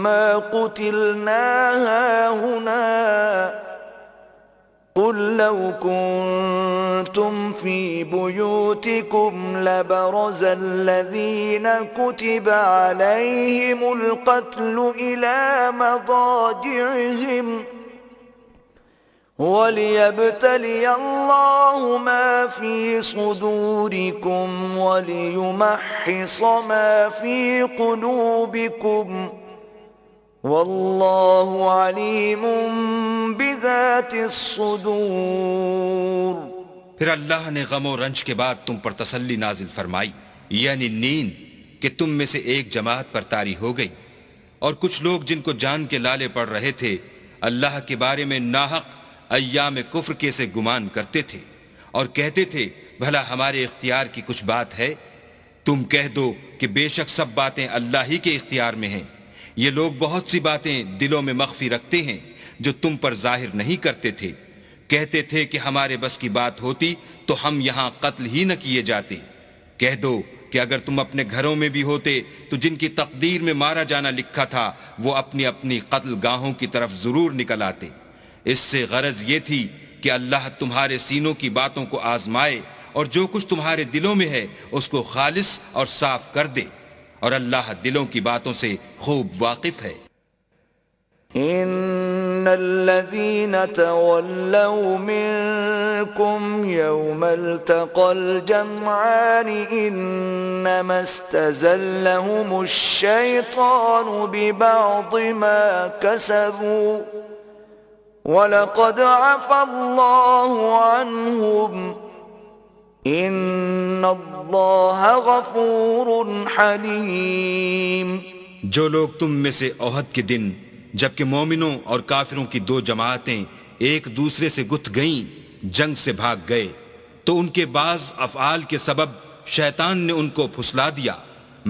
Speaker 1: ما قتلنا هاهنا قل لو كنتم في بيوتكم لبرز الذين كتب عليهم القتل إلى مضاجعهم وليبتلي الله ما في صدوركم وليمحص ما في قلوبكم والله علیم بذات الصدور۔
Speaker 2: پھر اللہ نے غم و رنج کے بعد تم پر تسلی نازل فرمائی، یعنی نیند، کہ تم میں سے ایک جماعت پر طاری ہو گئی، اور کچھ لوگ جن کو جان کے لالے پڑ رہے تھے اللہ کے بارے میں ناحق ایام کفر کے سے گمان کرتے تھے اور کہتے تھے بھلا ہمارے اختیار کی کچھ بات ہے؟ تم کہہ دو کہ بے شک سب باتیں اللہ ہی کے اختیار میں ہیں، یہ لوگ بہت سی باتیں دلوں میں مخفی رکھتے ہیں جو تم پر ظاہر نہیں کرتے تھے۔ کہتے تھے کہ ہمارے بس کی بات ہوتی تو ہم یہاں قتل ہی نہ کیے جاتے۔ کہہ دو کہ اگر تم اپنے گھروں میں بھی ہوتے تو جن کی تقدیر میں مارا جانا لکھا تھا وہ اپنی اپنی قتل گاہوں کی طرف ضرور نکل آتے۔ اس سے غرض یہ تھی کہ اللہ تمہارے سینوں کی باتوں کو آزمائے اور جو کچھ تمہارے دلوں میں ہے اس کو خالص اور صاف کر دے، اور اللہ دلوں کی باتوں سے خوب واقف ہے۔
Speaker 1: ان الذين تولوا منكم يوم التقى الجمعان انما استزلهم الشيطان ببعض ما كسبوا ولقد عفى الله عنهم ان اللہ غفور حلیم۔
Speaker 2: جو لوگ تم میں سے احد کے دن جبکہ مومنوں اور کافروں کی دو جماعتیں ایک دوسرے سے گتھ گئیں جنگ سے بھاگ گئے تو ان کے بعض افعال کے سبب شیطان نے ان کو پھسلا دیا،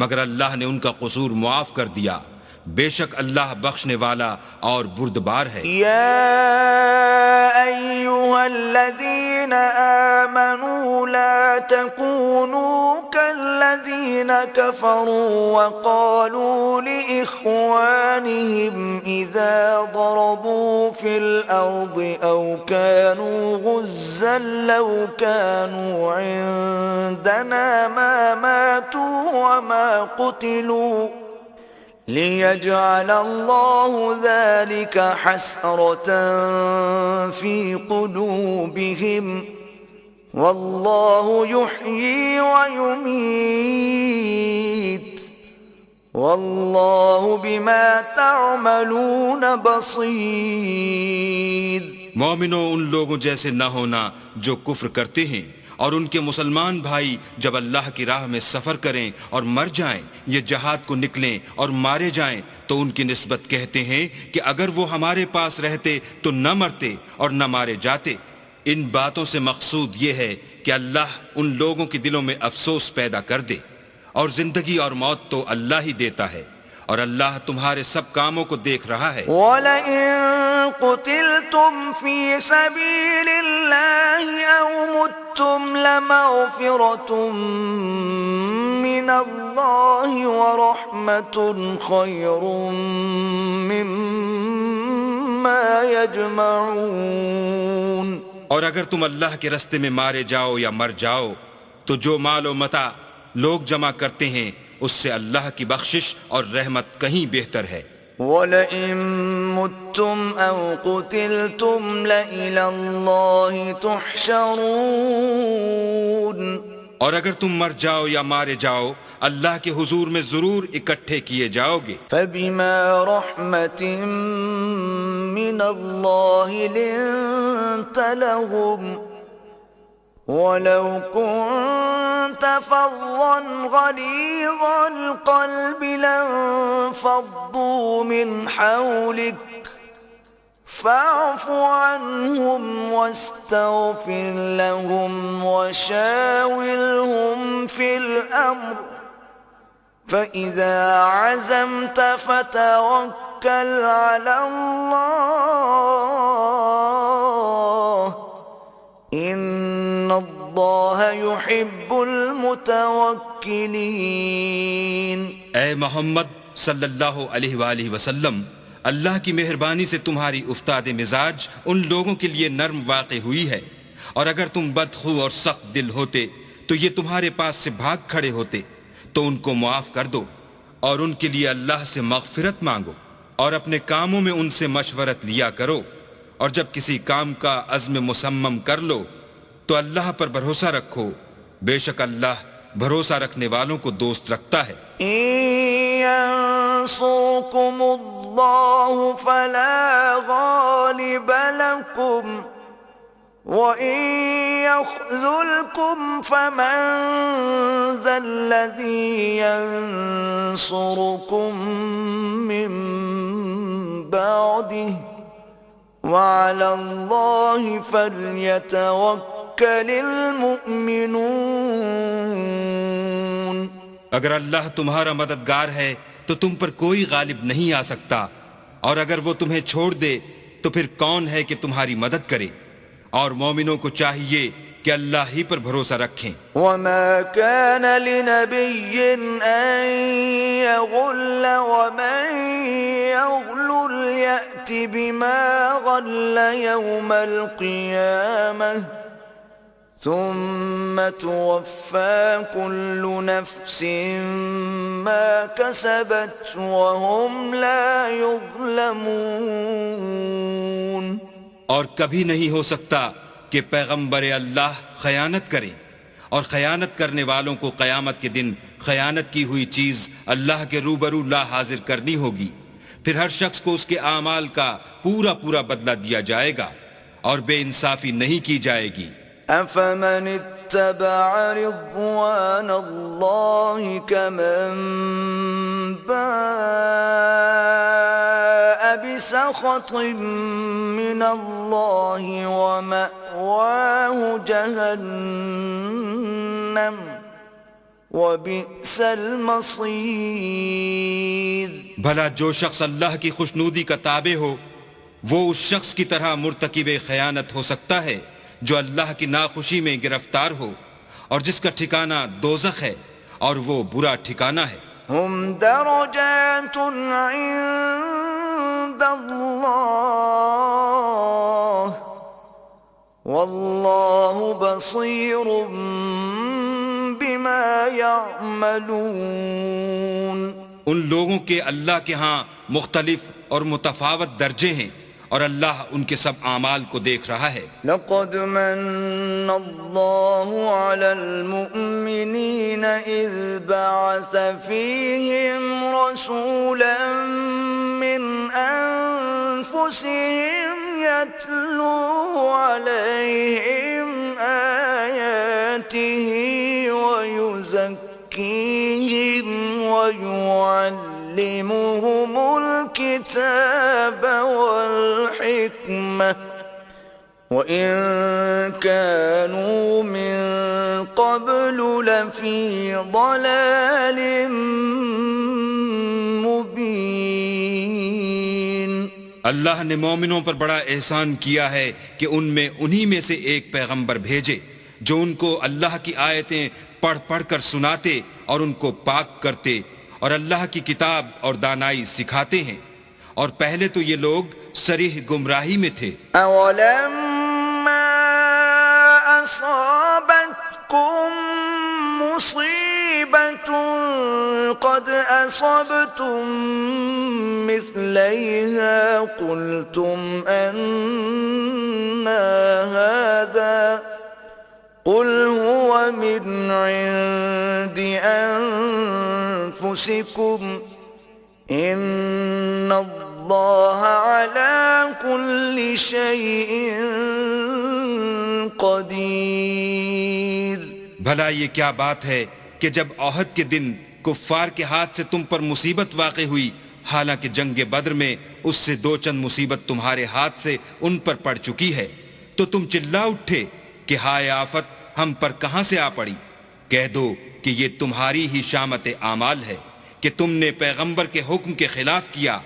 Speaker 2: مگر اللہ نے ان کا قصور معاف کر دیا، بے شک اللہ بخشنے والا اور بردبار ہے۔
Speaker 1: یا ایھا الذین آمنوا لا تکونوا کالذین کفروا وقالوا لإخوانهم اذا ضربوا في الارض او كانوا غزا لو كانوا عندنا ما ماتوا وما قتلوا ليجعل الله ذلك حسرة في قلوبهم والله يحيي ويميت والله بما تعملون بصير۔
Speaker 2: مومنوں، ان لوگوں جیسے نہ ہونا جو کفر کرتے ہیں اور ان کے مسلمان بھائی جب اللہ کی راہ میں سفر کریں اور مر جائیں یا جہاد کو نکلیں اور مارے جائیں تو ان کی نسبت کہتے ہیں کہ اگر وہ ہمارے پاس رہتے تو نہ مرتے اور نہ مارے جاتے۔ ان باتوں سے مقصود یہ ہے کہ اللہ ان لوگوں کے دلوں میں افسوس پیدا کر دے، اور زندگی اور موت تو اللہ ہی دیتا ہے، اور اللہ تمہارے سب کاموں کو دیکھ رہا ہے۔
Speaker 1: وَلَئِن قُتِلْتُمْ فِي سَبِيلِ اللَّهِ أَوْ مُتُّمْ لَمَغْفِرَةٌ مِّنَ اللَّهِ وَرَحْمَةٌ خَيْرٌ مِّمَّا يَجْمَعُونَ۔
Speaker 2: اور اگر تم اللہ کے رستے میں مارے جاؤ یا مر جاؤ تو جو مال و متاع لوگ جمع کرتے ہیں اس سے اللہ کی بخشش اور رحمت کہیں بہتر ہے۔
Speaker 1: وَلَئِن مُتُّمْ أَوْ قُتِلْتُمْ لَإِلَى اللَّهِ تُحْشَرُونَ۔
Speaker 2: اور اگر تم مر جاؤ یا مارے جاؤ اللہ کے حضور میں ضرور اکٹھے کیے جاؤ گے۔
Speaker 1: فَبِمَا رَحْمَةٍ مِّنَ اللَّهِ لِنتَ لَهُمْ وَلَوْ كُنْتَ فَظًّا غَلِيظَ الْقَلْبِ لَانفَضُّوا مِنْ حَوْلِكَ فَاعْفُ عَنْهُمْ وَاسْتَغْفِرْ لَهُمْ وَشَاوِرْهُمْ فِي الْأَمْرِ فَإِذَا عَزَمْتَ فَتَوَكَّلْ عَلَى اللَّهِ إِنَّ اللَّهَ يُحِبُّ المتوكلين.
Speaker 2: اے محمد صلی اللہ علیہ وآلہ وسلم، اللہ کی مہربانی سے تمہاری افتاد مزاج ان لوگوں کے لیے نرم واقع ہوئی ہے، اور اگر تم بدخو اور سخت دل ہوتے تو یہ تمہارے پاس سے بھاگ کھڑے ہوتے، تو ان کو معاف کر دو اور ان کے لیے اللہ سے مغفرت مانگو، اور اپنے کاموں میں ان سے مشورت لیا کرو، اور جب کسی کام کا عزم مصمم کر لو تو اللہ پر بھروسہ رکھو، بے شک اللہ بھروسہ رکھنے والوں کو دوست رکھتا ہے۔
Speaker 1: إن ينصركم الله فلا غالب لكم وإن يخذلكم فمن ذا الذي ينصركم من بعده وعلى الله فليتوكل المؤمنون۔
Speaker 2: اگر اللہ تمہارا مددگار ہے تو تم پر کوئی غالب نہیں آ سکتا، اور اگر وہ تمہیں چھوڑ دے تو پھر کون ہے کہ تمہاری مدد کرے، اور مومنوں کو چاہیے کہ اللہ ہی پر بھروسہ رکھیں۔
Speaker 1: وما كان لنبي أن يغل ومن يغلل يأت بما غل يوم القيامة ثم توفى كل نفس ما كسبت وهم لا يظلمون۔
Speaker 2: اور کبھی نہیں ہو سکتا کہ پیغمبر اللہ خیانت کریں، اور خیانت کرنے والوں کو قیامت کے دن خیانت کی ہوئی چیز اللہ کے روبرو لا حاضر کرنی ہوگی، پھر ہر شخص کو اس کے اعمال کا پورا پورا بدلہ دیا جائے گا، اور بے انصافی نہیں کی جائے گی۔
Speaker 1: أفمن اتبع رضوان الله كمن باء بسخط من الله ومأواه جهنم وبئس المصير۔
Speaker 2: بھلا جو شخص اللہ کی خوشنودی کا تابع ہو وہ اس شخص کی طرح مرتکب خیانت ہو سکتا ہے جو اللہ کی ناخوشی میں گرفتار ہو، اور جس کا ٹھکانہ دوزخ ہے، اور وہ برا ٹھکانہ ہے۔
Speaker 1: هم درجات عند الله والله بصير بما يعملون۔
Speaker 2: ان لوگوں کے اللہ کے ہاں مختلف اور متفاوت درجے ہیں، اور اللہ ان کے سب اعمال کو دیکھ رہا ہے۔
Speaker 1: لقد من الله على المؤمنين إذ بعث فيهم رسولا من أنفسهم يتلو عليهم آياته ويزكيهم ويعلمهم الكتاب والحكمة وإن كانوا من قبل لفي ضلال مبين۔
Speaker 2: اللہ نے مومنوں پر بڑا احسان کیا ہے کہ ان میں انہی میں سے ایک پیغمبر بھیجے جو ان کو اللہ کی آیتیں پڑھ پڑھ کر سناتے اور ان کو پاک کرتے اور اللہ کی کتاب اور دانائی سکھاتے ہیں، اور پہلے تو یہ لوگ صریح گمراہی میں تھے۔
Speaker 1: أَوَلَمَّا أَصَابَتْكُم مُّصِيبَةٌ قَدْ أَصَبْتُم مِّثْلَيْهَا قُلْتُمْ أَنَّىٰ هَٰذَا قُلْ هُوَ مِنْ عِندِ أَنفُسِكُمْ إِنَّ اللَّهَ عَلَىٰ كُلِّ شَيْءٍ قَدِيرٌ۔
Speaker 2: بھلا یہ کیا بات ہے کہ جب احد کے دن کفار کے ہاتھ سے تم پر مصیبت واقع ہوئی، حالانکہ جنگ بدر میں اس سے دو چند مصیبت تمہارے ہاتھ سے ان پر پڑ چکی ہے، تو تم چلا اٹھے کہ ہائے آفت ہم پر کہاں سے آ پڑی؟ کہہ دو کہ یہ تمہاری ہی شامت اعمال ہے کہ تم نے پیغمبر کے حکم کے خلاف کیا،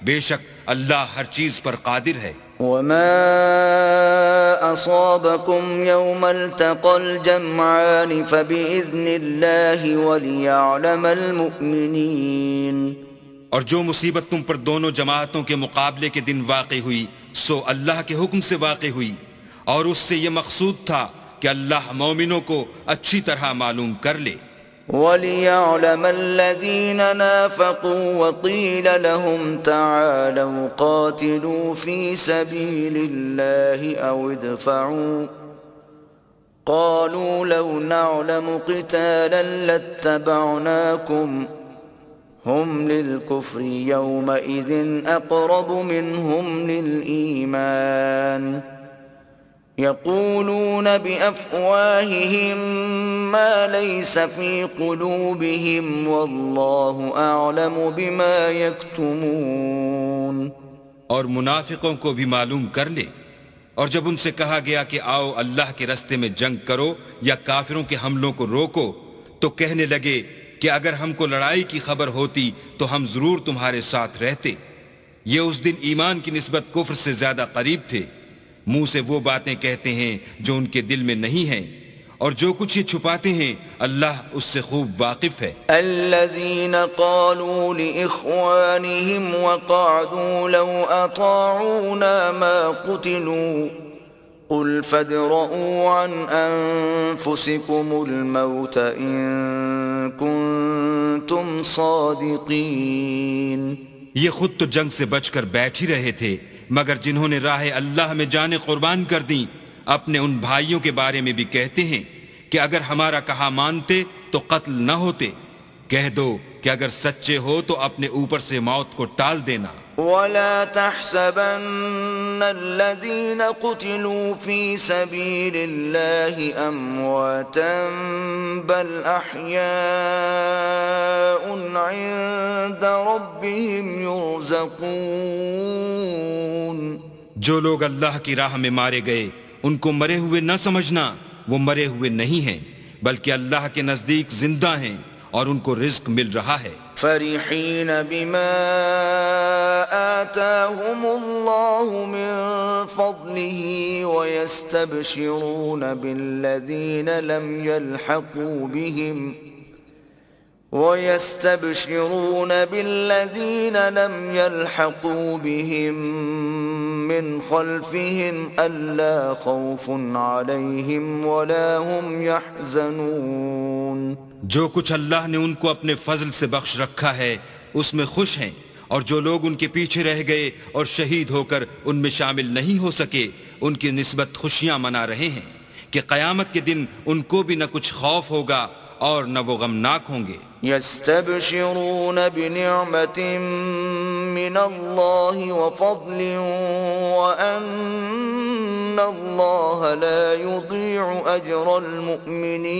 Speaker 2: بے شک اللہ ہر چیز پر قادر ہے۔
Speaker 1: وما أصابكم يوم التقى الجمعان فبإذن الله وليعلم المؤمنين
Speaker 2: اور جو مصیبت تم پر دونوں جماعتوں کے مقابلے کے دن واقع ہوئی سو اللہ کے حکم سے واقع ہوئی، اور اس سے یہ مقصود تھا کہ اللہ مومنوں کو اچھی طرح معلوم کر لے،
Speaker 1: وَلِيَعْلَمَ الَّذِينَ نَافَقُوا وَقِيلَ لَهُمْ تَعَالَوْا قَاتِلُوا فِي سَبِيلِ اللَّهِ أَوْ ادْفَعُوا قَالُوا لَوْ نَعْلَمُ قِتَالًا لَاتَّبَعْنَاكُمْ هُمْ لِلْكُفْرِ يَوْمَئِذٍ أَقْرَبُ مِنْهُمْ لِلْإِيمَانِ يقولون بأفواههم ما ليس في قلوبهم والله أعلم بما يكتمون
Speaker 2: اور منافقوں کو بھی معلوم کر لے۔ اور جب ان سے کہا گیا کہ آؤ اللہ کے رستے میں جنگ کرو یا کافروں کے حملوں کو روکو تو کہنے لگے کہ اگر ہم کو لڑائی کی خبر ہوتی تو ہم ضرور تمہارے ساتھ رہتے۔ یہ اس دن ایمان کی نسبت کفر سے زیادہ قریب تھے، منہ سے وہ باتیں کہتے ہیں جو ان کے دل میں نہیں ہیں، اور جو کچھ یہ چھپاتے ہیں اللہ اس سے خوب واقف ہے۔
Speaker 1: الذين قالوا لإخوانهم وقعدوا لو أطاعونا ما قتلوا قل فادرءوا عن أنفسكم الموت إن كنتم صادقين۔
Speaker 2: یہ خود تو جنگ سے بچ کر بیٹھ ہی رہے تھے، مگر جنہوں نے راہ اللہ میں جانیں قربان کر دیں اپنے ان بھائیوں کے بارے میں بھی کہتے ہیں کہ اگر ہمارا کہا مانتے تو قتل نہ ہوتے۔ کہہ دو کہ اگر سچے ہو تو اپنے اوپر سے موت کو ٹال دینا۔
Speaker 1: ولا تحسبن الذين قتلوا في سبيل الله أمواتا بل أحياء عند ربهم يرزقون۔
Speaker 2: جو لوگ اللہ کی راہ میں مارے گئے ان کو مرے ہوئے نہ سمجھنا، وہ مرے ہوئے نہیں ہیں بلکہ اللہ کے نزدیک زندہ ہیں اور ان کو رزق مل رہا ہے۔
Speaker 1: فرحين بما آتاهم الله من فضله ويستبشرون بالذين لم يلحقوا بهم من خلفهم ألا خوف عليهم ولا هم يحزنون۔
Speaker 2: جو کچھ اللہ نے ان کو اپنے فضل سے بخش رکھا ہے اس میں خوش ہیں، اور جو لوگ ان کے پیچھے رہ گئے اور شہید ہو کر ان میں شامل نہیں ہو سکے ان کی نسبت خوشیاں منا رہے ہیں کہ قیامت کے دن ان کو بھی نہ کچھ خوف ہوگا اور نہ وہ غمناک ہوں گے۔
Speaker 1: يستبشرون بنعمة من الله وفضل وأن الله لا يضيع أجر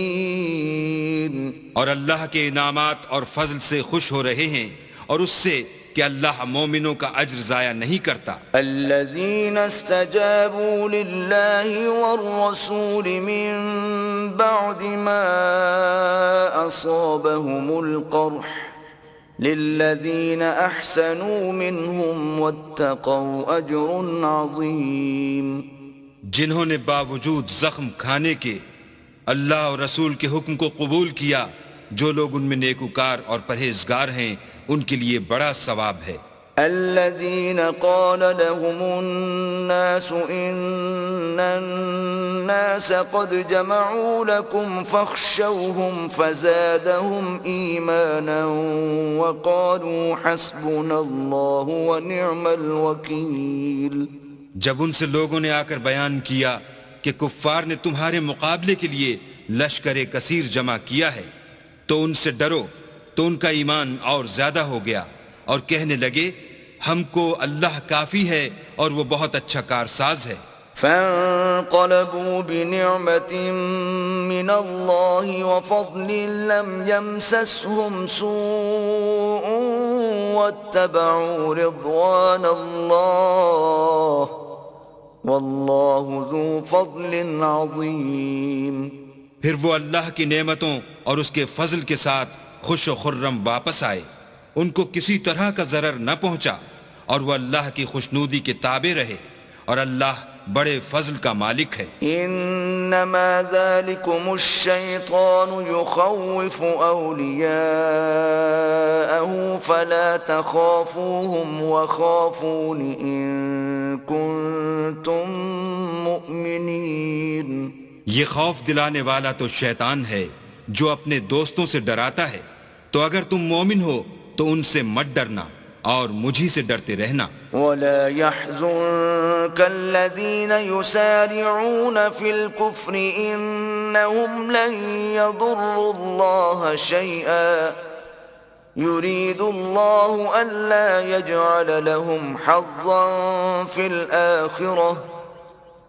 Speaker 1: المؤمنين۔
Speaker 2: اور اللہ کے انعامات اور فضل سے خوش ہو رہے ہیں اور اس سے کہ اللہ مومنوں کا اجر ضائع نہیں کرتا۔
Speaker 1: الذين استجابوا لله والرسول من بعد ما أصابهم القرح للذين أحسنوا منهم واتقوا أجر عظيم۔
Speaker 2: جنہوں نے باوجود زخم کھانے کے اللہ اور رسول کے حکم کو قبول کیا، جو لوگ ان میں نیکوکار اور پرہیزگار ہیں ان کے لیے بڑا ثواب ہے۔
Speaker 1: الذين قال لهم الناس إن الناس قد جمعوا لكم فاخشوهم فزادهم إيمانا وقالوا حسبنا الله ونعم الوكيل۔
Speaker 2: جب ان سے لوگوں نے آ کر بیان کیا کہ کفار نے تمہارے مقابلے کے لیے لشکر کثیر جمع کیا ہے تو ان سے ڈرو، تو ان کا ایمان اور زیادہ ہو گیا اور کہنے لگے ہم کو اللہ کافی ہے اور وہ بہت اچھا کارساز ہے۔
Speaker 1: فانقلبوا بنعمة من الله وفضل لم يمسسهم سوء واتبعوا رضوان الله والله ذو فضل عظيم۔
Speaker 2: پھر وہ اللہ کی نعمتوں اور اس کے فضل کے ساتھ خوش و خرم واپس آئے، ان کو کسی طرح کا ضرر نہ پہنچا، اور وہ اللہ کی خوشنودی کے تابع رہے، اور اللہ بڑے فضل کا مالک ہے۔
Speaker 1: انما ذلكم الشیطان یخوف اولیاءه فلا تخافوهم وخافون ان کنتم مؤمنین۔
Speaker 2: یہ خوف دلانے والا تو شیطان ہے جو اپنے دوستوں سے ڈراتا ہے، تو اگر تم مومن ہو تو ان سے مت ڈرنا اور مجھی سے ڈرتے رہنا۔
Speaker 1: ولا يحزنك الذين يسارعون في الكفر إنهم لن يضروا الله شيئا يريد الله ألا يجعل لهم حظا في الآخرة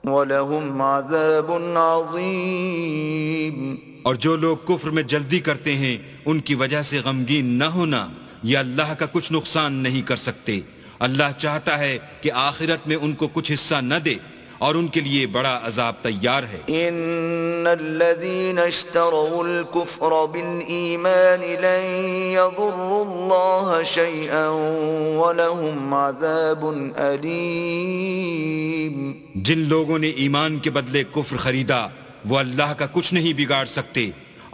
Speaker 1: وَلَهُمْ عَذَابٌ عَظِيمٌ۔
Speaker 2: اور جو لوگ کفر میں جلدی کرتے ہیں ان کی وجہ سے غمگین نہ ہونا، یہ اللہ کا کچھ نقصان نہیں کر سکتے۔ اللہ چاہتا ہے کہ آخرت میں ان کو کچھ حصہ نہ دے اور ان کے لیے بڑا عذاب تیار ہے۔
Speaker 1: ان الذين اشتروا الكفر بالإيمان لن يضروا الله شيئا ولهم عذاب أليم۔
Speaker 2: جن لوگوں نے ایمان کے بدلے کفر خریدا وہ اللہ کا کچھ نہیں بگاڑ سکتے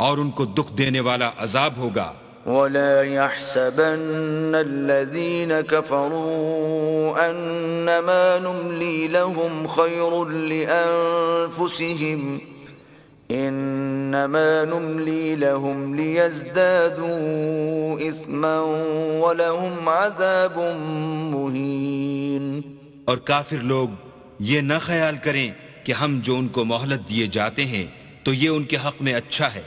Speaker 2: اور ان کو دکھ دینے والا عذاب ہوگا۔
Speaker 1: ولا يحسبن الذين كفروا أنما نملي لهم خير لأنفسهم إنما نملي لهم ليزدادوا إثما ولهم عذاب مهين۔
Speaker 2: اور کافر لوگ یہ نہ خیال کریں کہ ہم جو ان کو مہلت دیے جاتے ہیں تو یہ ان کے حق میں اچھا ہے،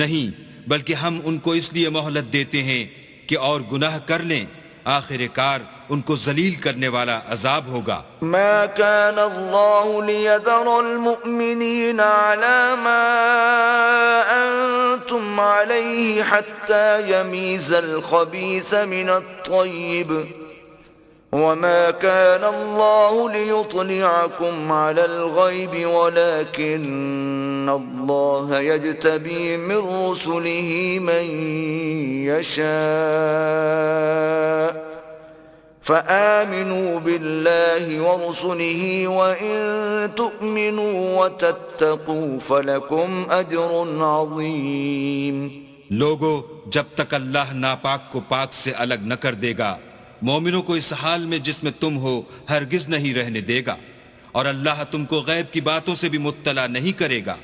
Speaker 2: نہیں بلکہ ہم ان کو اس لیے مہلت دیتے ہیں کہ اور گناہ کر لیں، آخر کار ان کو ذلیل کرنے والا عذاب ہوگا۔
Speaker 1: ما كان الله ليذر المؤمنين على ما أنتم عليه حتى يميز الخبيث من الطيب وما كان الله ليطلعكم على الغيب ولكن الله يجتبي من رسله من يشاء فآمنوا بالله ورسله وإن تؤمنوا وتتقوا فلكم أجر عظيم۔
Speaker 2: لوگو جب تک اللہ ناپاک کو پاک سے الگ نہ کر دے گا مومنوں کو اس حال میں جس میں تم ہو ہرگز نہیں رہنے دے گا، اور اللہ تم کو غیب کی باتوں سے بھی مطلع نہیں کرے گا۔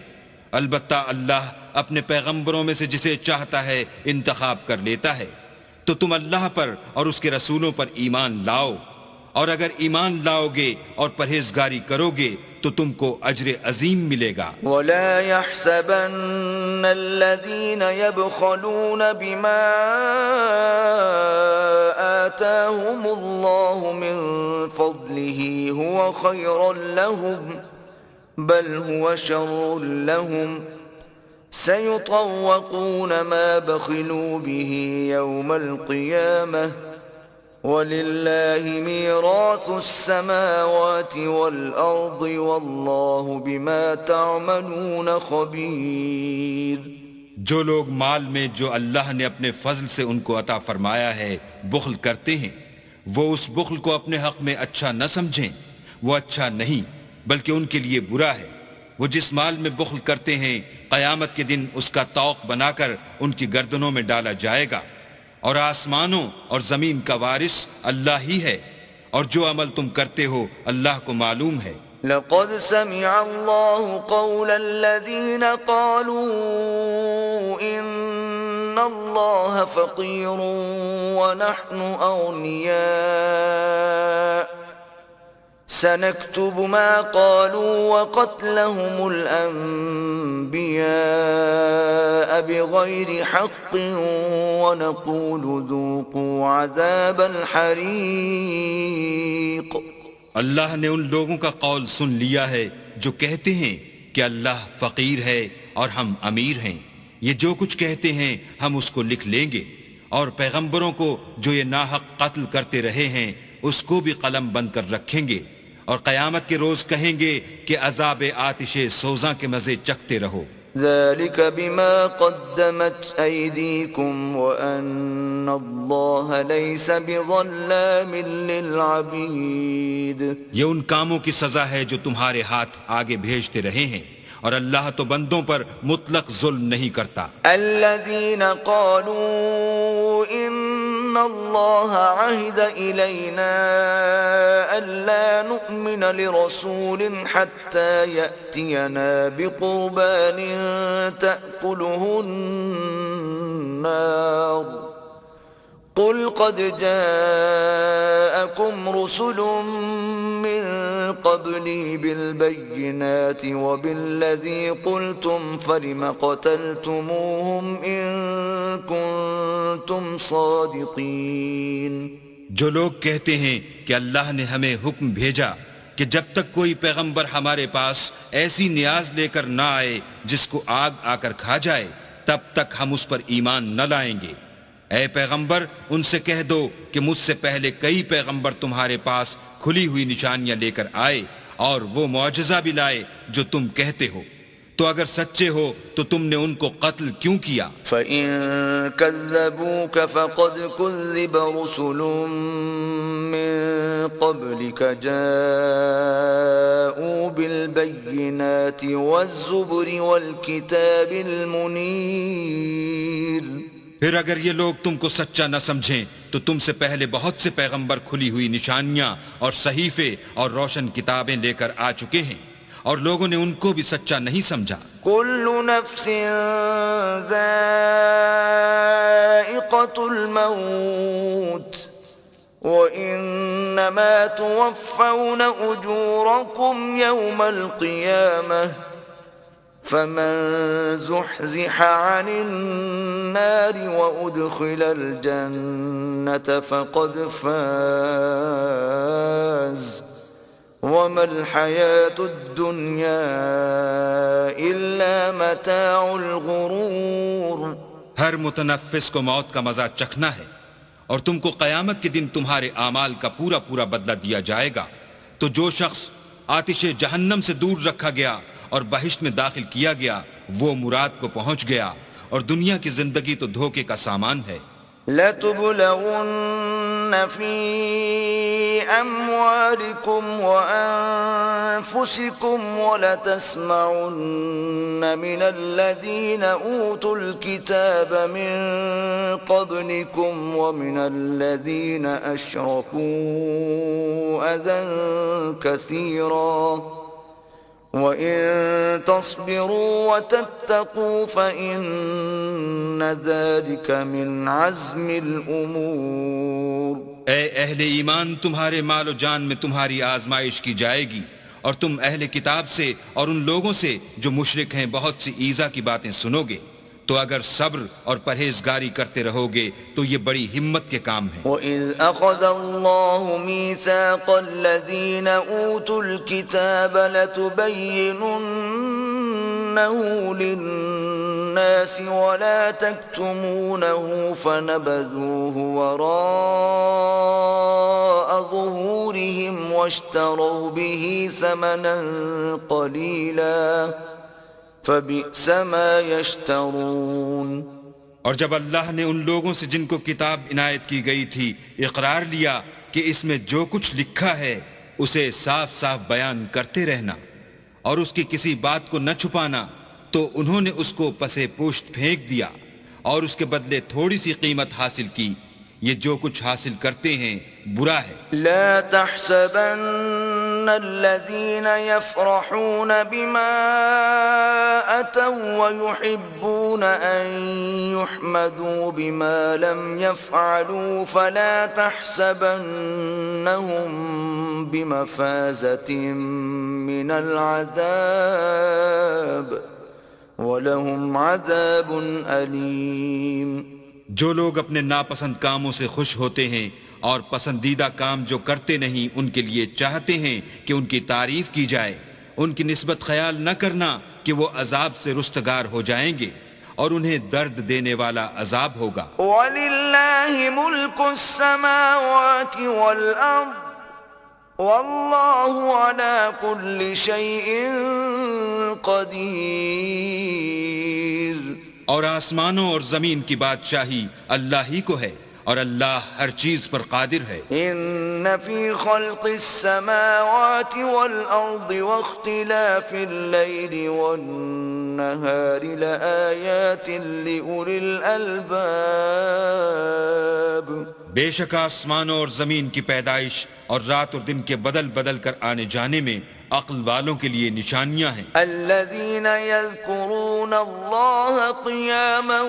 Speaker 2: البتہ اللہ اپنے پیغمبروں میں سے جسے چاہتا ہے انتخاب کر لیتا ہے، تو تم اللہ پر اور اس کے رسولوں پر ایمان لاؤ، اور اگر ایمان لاؤ گے اور پرہیزگاری کرو گے تو تم کو اجر عظیم ملے گا۔
Speaker 1: ولا يحسبن الذين يبخلون بما آتاهم الله من فضله هو خيرا لهم بل هو شر لهم سيطوقون ما بخلوا به يوم القيامة وَلِلَّهِ مِيرَاثُ السَّمَاوَاتِ وَالْأَرْضِ وَاللَّهُ بِمَا تَعْمَلُونَ خَبِيرٌ۔
Speaker 2: جو لوگ مال میں جو اللہ نے اپنے فضل سے ان کو عطا فرمایا ہے بخل کرتے ہیں، وہ اس بخل کو اپنے حق میں اچھا نہ سمجھیں، وہ اچھا نہیں بلکہ ان کے لیے برا ہے۔ وہ جس مال میں بخل کرتے ہیں قیامت کے دن اس کا طوق بنا کر ان کی گردنوں میں ڈالا جائے گا، اور آسمانوں اور زمین کا وارث اللہ ہی ہے، اور جو عمل تم کرتے ہو اللہ کو معلوم ہے۔
Speaker 1: لقد سمع الله قول الذين قالوا إن الله فقير ونحن أغنياء سنكتب ما قالوا وقتلهم الأنبياء بغير حق ونقول ذوقوا عذاب الحريق۔
Speaker 2: اللہ نے ان لوگوں کا قول سن لیا ہے جو کہتے ہیں کہ اللہ فقیر ہے اور ہم امیر ہیں، یہ جو کچھ کہتے ہیں ہم اس کو لکھ لیں گے، اور پیغمبروں کو جو یہ ناحق قتل کرتے رہے ہیں اس کو بھی قلم بند کر رکھیں گے، اور قیامت کے روز کہیں گے کہ عذاب آتش سوزاں کے مزے چکھتے رہو۔
Speaker 1: ذلك بما قدمت أيديكم وأن الله ليس بظلام للعبيد.
Speaker 2: یہ ان کاموں کی سزا ہے جو تمہارے ہاتھ آگے بھیجتے رہے ہیں، اور اللہ تو بندوں پر مطلق ظلم نہیں کرتا.
Speaker 1: الذين قالوا إن الله عهد إلينا ألا نؤمن لرسول حتى يأتينا بقربان تأكله النار قل قد جاءكم رسل من قبلي بالبينات وبالذي قلتم فلم قتلتموهم إن كنتم صادقين.
Speaker 2: جو لوگ کہتے ہیں کہ اللہ نے ہمیں حکم بھیجا کہ جب تک کوئی پیغمبر ہمارے پاس ایسی نیاز لے کر نہ آئے جس کو آگ آ کر کھا جائے، تب تک ہم اس پر ایمان نہ لائیں گے. اے پیغمبر، ان سے کہہ دو کہ مجھ سے پہلے کئی پیغمبر تمہارے پاس کھلی ہوئی نشانیاں لے کر آئے اور وہ معجزہ بھی لائے جو تم کہتے ہو. تو اگر سچے ہو تو تم نے ان کو قتل کیوں کیا؟
Speaker 1: فَإِن كَذَّبُوكَ فَقَدْ كُذِّبَ رُسُلٌ مِّن قَبْلِكَ جَاءُوا بِالْبَيِّنَاتِ وَالزُّبُرِ وَالْكِتَابِ الْمُنِيرِ.
Speaker 2: پھر اگر یہ لوگ تم کو سچا نہ سمجھیں تو تم سے پہلے بہت سے پیغمبر کھلی ہوئی نشانیاں اور صحیفے اور روشن کتابیں لے کر آ چکے ہیں، اور لوگوں نے ان کو بھی سچا نہیں سمجھا.
Speaker 1: كل نفس ذائقة الموت وإنما توفون أجوركم يوم القيامة فمن زحزح عن النار وأدخل الجنة فقد فاز وما الحياة الدنيا إلا متاع الغرور.
Speaker 2: ہر متنفس کو موت کا مزہ چکھنا ہے، اور تم کو قیامت کے دن تمہارے اعمال کا پورا پورا بدلہ دیا جائے گا. تو جو شخص آتش جہنم سے دور رکھا گیا اور بہشت میں داخل کیا گیا وہ مراد کو پہنچ گیا، اور دنیا کی زندگی تو دھوکے کا سامان ہے.
Speaker 1: لَتُبْلَوُنَّ فِي أَمْوَالِكُمْ وَأَنفُسِكُمْ وَلَتَسْمَعُنَّ مِنَ الَّذِينَ أُوتُوا الْكِتَابَ مِنْ قَبْلِكُمْ وَمِنَ الَّذِينَ أَشْرَكُوا أَذًى كَثِيرًا وَإِن تَصْبِرُوا وَتَتَّقُوا فَإِنَّ ذَلِكَ مِنْ عَزْمِ الْأُمُورِ.
Speaker 2: اے اہل ایمان، تمہارے مال و جان میں تمہاری آزمائش کی جائے گی، اور تم اہل کتاب سے اور ان لوگوں سے جو مشرک ہیں بہت سی ایذا کی باتیں سنو گے. تو اگر صبر اور پرہیزگاری کرتے رہو گے تو یہ بڑی ہمت کے کام ہیں.
Speaker 1: وَإِذْ أَخَذَ اللَّهُ مِيثَاقَ الَّذِينَ أُوتُوا الْكِتَابَ لَتُبَيِّنُنَّهُ لِلنَّاسِ وَلَا تَكْتُمُونَهُ فَنَبَذُوهُ وَرَاءَ ظُهُورِهِمْ وَاشْتَرَوْا بِهِ ثَمَنًا قَلِيلًا فَبِئْسَ مَا يَشْتَرُونَ.
Speaker 2: اور جب اللہ نے ان لوگوں سے جن کو کتاب عنایت کی گئی تھی اقرار لیا کہ اس میں جو کچھ لکھا ہے اسے صاف صاف بیان کرتے رہنا اور اس کی کسی بات کو نہ چھپانا، تو انہوں نے اس کو پسے پوشت پھینک دیا اور اس کے بدلے تھوڑی سی قیمت حاصل کی. یہ جو کچھ حاصل کرتے ہیں برا ہے.
Speaker 1: لا تحسبن الذين يفرحون بما أتوا ويحبون أن يحمدوا بما لم يفعلوا فلا تحسبنهم بمفازة من العذاب وَلَهُمْ عَذَابٌ أَلِيمٌ.
Speaker 2: جو لوگ اپنے ناپسند کاموں سے خوش ہوتے ہیں اور پسندیدہ کام جو کرتے نہیں ان کے لیے چاہتے ہیں کہ ان کی تعریف کی جائے، ان کی نسبت خیال نہ کرنا کہ وہ عذاب سے رستگار ہو جائیں گے اور انہیں درد دینے والا عذاب ہوگا.
Speaker 1: وَلِلَّهِ مُلْكُ السَّمَاوَاتِ وَالْأَرْضِ وَاللَّهُ عَلَى كُلِّ شَيْءٍ قَدِيرٌ.
Speaker 2: اور آسمانوں اور زمین کی بادشاہی اللہ ہی کو ہے اور اللہ ہر چیز پر قادر ہے۔
Speaker 1: إن في خلق السماوات والأرض واختلاف الليل والنهار لآيات لأولي الألباب۔
Speaker 2: بے شک آسمانوں اور زمین کی پیدائش اور رات اور دن کے بدل بدل کر آنے جانے میں عقل والوں کے لیے نشانیاں ہیں۔
Speaker 1: الذين يذكرون الله قياما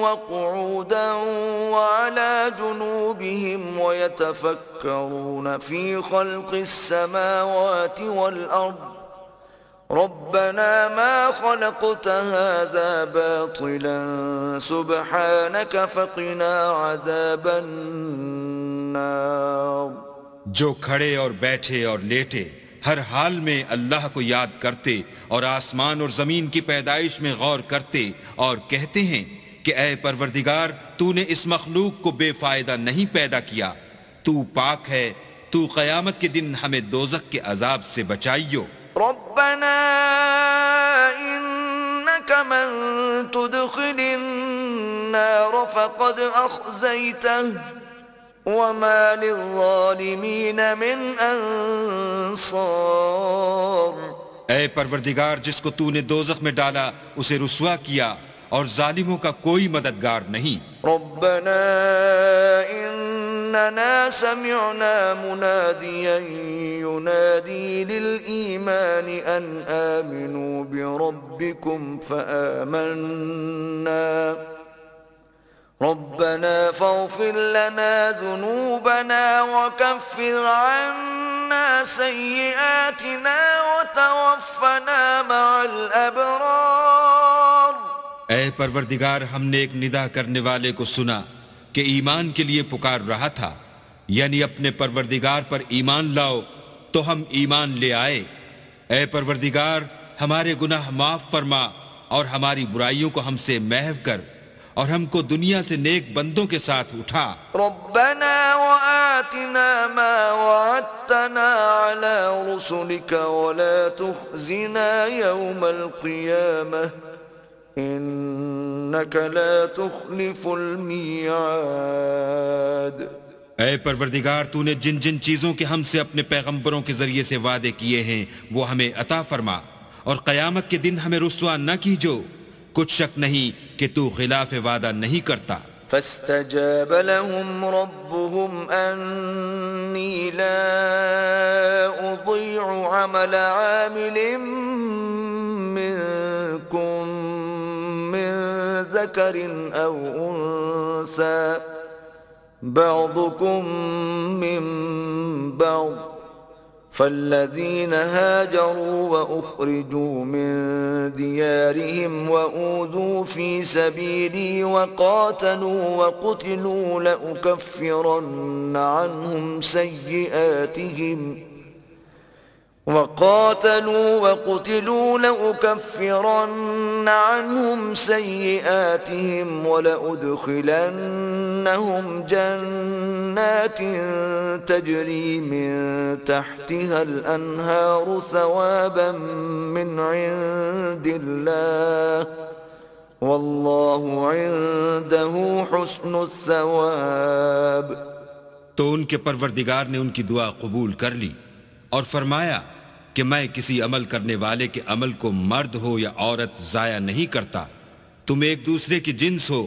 Speaker 1: وقعودا وعلى جنوبهم ويتفكرون في خلق السماوات والأرض ربنا ما خلقت هذا باطلا سبحانك فقنا عذاب النار۔
Speaker 2: جو کھڑے اور بیٹھے اور لیٹے ہر حال میں اللہ کو یاد کرتے اور آسمان اور زمین کی پیدائش میں غور کرتے اور کہتے ہیں کہ اے پروردگار تو نے اس مخلوق کو بے فائدہ نہیں پیدا کیا، تو پاک ہے، تو قیامت کے دن ہمیں دوزخ کے عذاب سے بچائیو۔
Speaker 1: ربنا إنك من تدخل النار فقد أخزيته وما للظالمين من انصار۔
Speaker 2: اے پروردگار جس کو تو نے دوزخ میں ڈالا اسے رسوا کیا اور ظالموں کا کوئی مددگار نہیں۔
Speaker 1: ربنا إننا سمعنا مناديا ينادي للإيمان أن آمنوا بربكم فآمنا ربنا فاغفر لنا ذنوبنا وكفر عنا سيئاتنا وتوفنا مع الأبرار۔
Speaker 2: اے پروردگار ہم نے ایک ندا کرنے والے کو سنا کہ ایمان کے لیے پکار رہا تھا، یعنی اپنے پروردگار پر ایمان لاؤ، تو ہم ایمان لے آئے۔ اے پروردگار ہمارے گناہ معاف فرما اور ہماری برائیوں کو ہم سے محو کر اور ہم کو دنیا سے نیک بندوں کے ساتھ اٹھا۔
Speaker 1: ربنا وآتنا ما وعدتنا على رسلك ولا تخزنا يوم القيامة إنك لا تخلف الميعاد۔
Speaker 2: اے پروردگار تو نے جن جن چیزوں کے ہم سے اپنے پیغمبروں کے ذریعے سے وعدے کیے ہیں وہ ہمیں عطا فرما اور قیامت کے دن ہمیں رسوا نہ کیجو، کچھ شک نہیں کہ تو خلاف وعدہ نہیں کرتا۔
Speaker 1: فاستجاب لهم ربهم أني لا أضيع عمل عامل منكم من ذكر أو أنثى بعضكم من بعض فالذين هاجروا وأخرجوا من ديارهم وأوذوا في سبيلي وقاتلوا وقتلوا لأكفرن عنهم سيئاتهم ولأدخلنهم جنات تجري من تحتها الأنهار ثوابا من عند الله والله عنده حسن الثواب۔
Speaker 2: تو ان کے پروردگار نے ان کی دعا قبول کر لی اور فرمایا کہ میں کسی عمل کرنے والے کے عمل کو مرد ہو یا عورت ضائع نہیں کرتا۔ تم ایک دوسرے کی جنس ہو،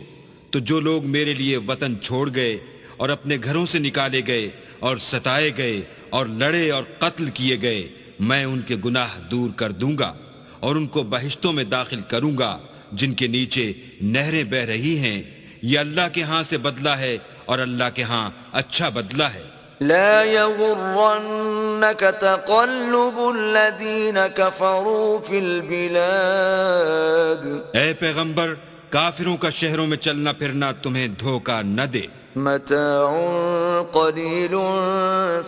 Speaker 2: تو جو لوگ میرے لیے وطن چھوڑ گئے اور اپنے گھروں سے نکالے گئے اور ستائے گئے اور لڑے اور قتل کیے گئے، میں ان کے گناہ دور کر دوں گا اور ان کو بہشتوں میں داخل کروں گا جن کے نیچے نہریں بہہ رہی ہیں۔ یہ اللہ کے ہاں سے بدلہ ہے اور اللہ کے ہاں اچھا بدلہ ہے۔
Speaker 1: لا يغرنك تقلب الذين كفروا في البلاد۔
Speaker 2: اے پیغمبر کافروں کا شہروں میں چلنا پھرنا تمہیں دھوکہ نہ دے۔
Speaker 1: متاع قليل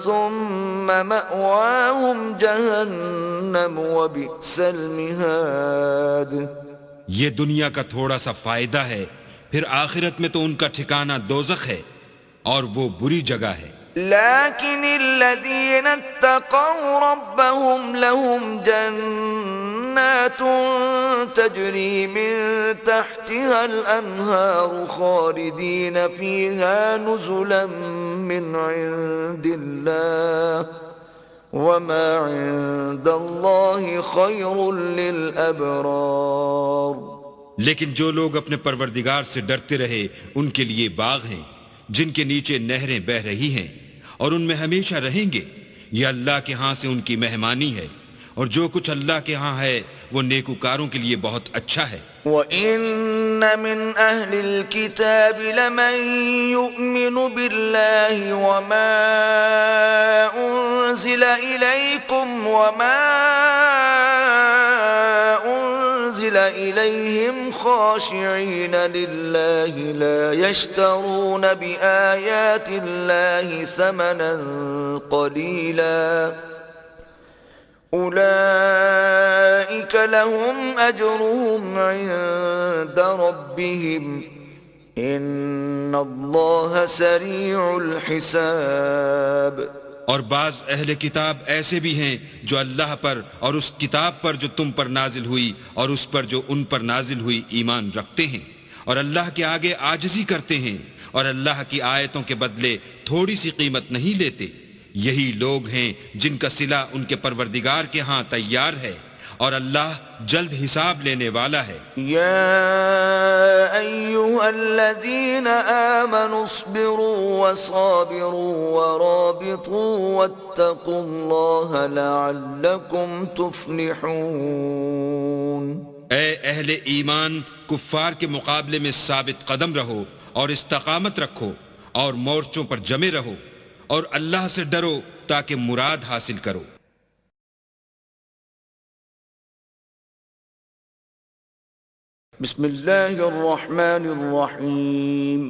Speaker 1: ثم مأواهم جهنم وبئس المهاد۔
Speaker 2: یہ دنیا کا تھوڑا سا فائدہ ہے، پھر آخرت میں تو ان کا ٹھکانہ دوزخ ہے اور وہ بری جگہ ہے۔
Speaker 1: لكن الذين اتقوا ربهم لهم جنات جنات تجري من تحتها الأنهار خالدين فيها نزلا من عند الله وما عند الله خير للأبرار.
Speaker 2: لیکن جو لوگ اپنے پروردگار سے ڈرتے رہے ان کے لیے باغ ہیں جن کے نیچے نہریں بہہ رہی ہیں اور ان میں ہمیشہ رہیں گے. یہ اللہ کے ہاں سے ان کی مہمانی ہے، اور جو کچھ اللہ کے ہاں ہے وہ نیکوکاروں کے لیے بہت اچھا ہے.
Speaker 1: وَإِنَّ مِنْ أَهْلِ الْكِتَابِ لَمَنْ يُؤْمِنُ بِاللَّهِ وَمَا أُنزِلَ إِلَيْكُمْ وَمَا أُنزِلَ إِلَيْهِمْ خَاشِعِينَ لِلَّهِ لَا يَشْتَرُونَ بِآيَاتِ اللَّهِ ثَمَنًا قَلِيلًا أولئك لهم أجرهم عند ربهم إن الله سريع الحساب.
Speaker 2: اور بعض اہل کتاب ایسے بھی ہیں جو اللہ پر اور اس کتاب پر جو تم پر نازل ہوئی اور اس پر جو ان پر نازل ہوئی ایمان رکھتے ہیں، اور اللہ کے آگے عاجزی کرتے ہیں، اور اللہ کی آیتوں کے بدلے تھوڑی سی قیمت نہیں لیتے. یہی لوگ ہیں جن کا صلہ ان کے پروردگار کے ہاں تیار ہے، اور اللہ جلد حساب لینے والا ہے.
Speaker 1: یا ایھا الذین آمنوا اصبروا وصابروا ورابطوا واتقوا اللہ لعلکم تفلحون.
Speaker 2: اے اہل ایمان، کفار کے مقابلے میں ثابت قدم رہو اور استقامت رکھو اور مورچوں پر جمے رہو، اور اللہ سے ڈرو تاکہ مراد حاصل کرو.
Speaker 1: بسم اللہ الرحمن الرحیم.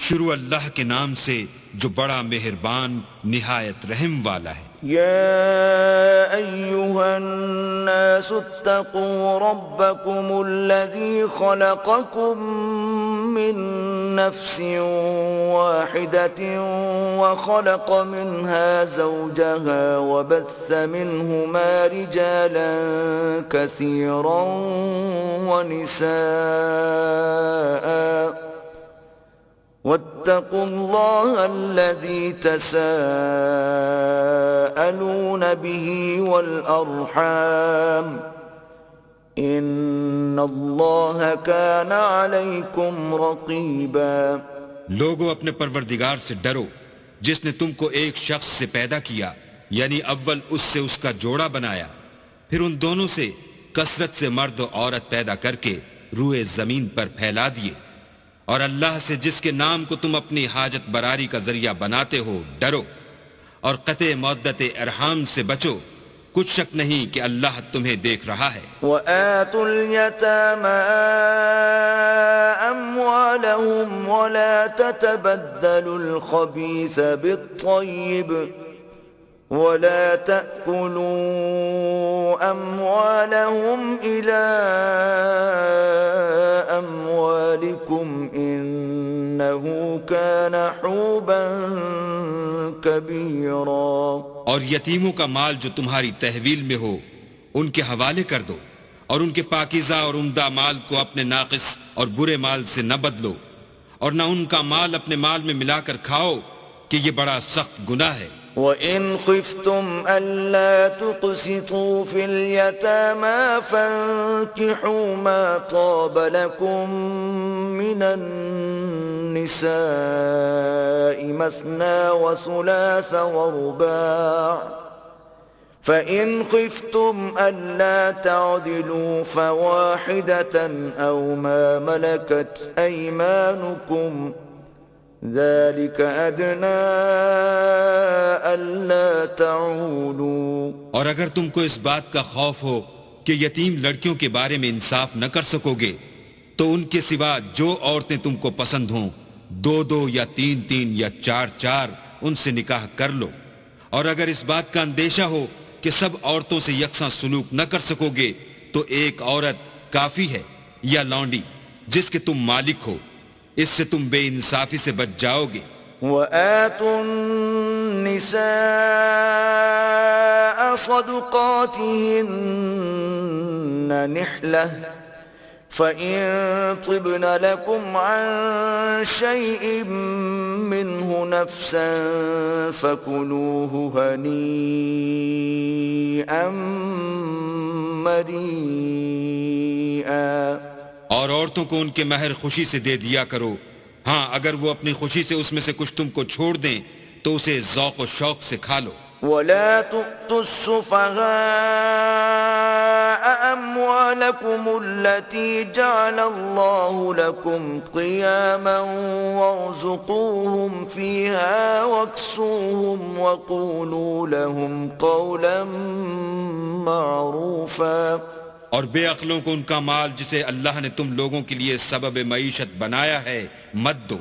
Speaker 2: شروع اللہ کے نام سے جو بڑا مہربان نہایت رحم والا ہے.
Speaker 1: يا أيها الناس اتقوا ربكم الذي خلقكم من نفس واحدة وخلق منها زوجها وبث منهما رجالا كثيرا ونساء واتقوا الله الذي تساءلون به والأرحام إن الله كان عليكم رقيبا.
Speaker 2: لوگو اپنے پروردگار سے ڈرو جس نے تم کو ایک شخص سے پیدا کیا، یعنی اول اس سے اس کا جوڑا بنایا، پھر ان دونوں سے کثرت سے مرد و عورت پیدا کر کے روئے زمین پر پھیلا دیے. اور اللہ سے جس کے نام کو تم اپنی حاجت براری کا ذریعہ بناتے ہو ڈرو، اور قطع مودت ارحام سے بچو، کچھ شک نہیں کہ اللہ تمہیں دیکھ رہا ہے.
Speaker 1: وَآتُوا الْيَتَامَى أَمْوَالَهُمْ وَلَا تَتَبَدَّلُوا الْخَبِيثَ بِالطَّيِّبِ ولا تأكلوا أموالهم إلى أموالكم إنه كان حوبا كبيرا.
Speaker 2: اور یتیموں کا مال جو تمہاری تحویل میں ہو ان کے حوالے کر دو، اور ان کے پاکیزہ اور عمدہ مال کو اپنے ناقص اور برے مال سے نہ بدلو، اور نہ ان کا مال اپنے مال میں ملا کر کھاؤ کہ یہ بڑا سخت گناہ ہے.
Speaker 1: وَإِنْ خِفْتُمْ أَلَّا تُقْسِطُوا فِي الْيَتَامَى فَانكِحُوا مَا طَابَ لَكُم مِّنَ النِّسَاءِ مَثْنَىٰ وَثُلَاثَ وَرُبَاعَ فَإِنْ خِفْتُمْ أَلَّا تَعْدِلُوا فَوَاحِدَةً أَوْ مَا مَلَكَتْ أَيْمَانُكُمْ ذَلِكَ أَدْنَىٰ أَلَّا تَعُولُوا.
Speaker 2: اور اگر تم کو اس بات کا خوف ہو کہ یتیم لڑکیوں کے بارے میں انصاف نہ کر سکو گے تو ان کے سوا جو عورتیں تم کو پسند ہوں، 2 یا 3 یا 4 ان سے نکاح کر لو. اور اگر اس بات کا اندیشہ ہو کہ سب عورتوں سے یکساں سلوک نہ کر سکو گے تو ایک عورت کافی ہے یا لونڈی جس کے تم مالک ہو، اس سے تم بے انصافی سے بچ جاؤ گے.
Speaker 1: وآتوا النساء صدقاتهن نحلة فإن طبن لكم عن شيء منه نفسا فكلوه هنيئا مريئا.
Speaker 2: اور عورتوں کو ان کے مہر خوشی سے دے دیا کرو. ہاں اگر وہ اپنی خوشی سے اس میں سے کچھ تم کو چھوڑ دیں تو اسے ذوق و شوق سے کھا لو.
Speaker 1: ولا تؤتوا السفهاء أموالكم التي جعل الله لكم قياما وارزقوهم فيها واكسوهم وقولوا لهم قولا معروفا.
Speaker 2: اور بے عقلوں کو ان کا مال جسے اللہ نے تم لوگوں کے لیے سبب معیشت بنایا ہے مت دو.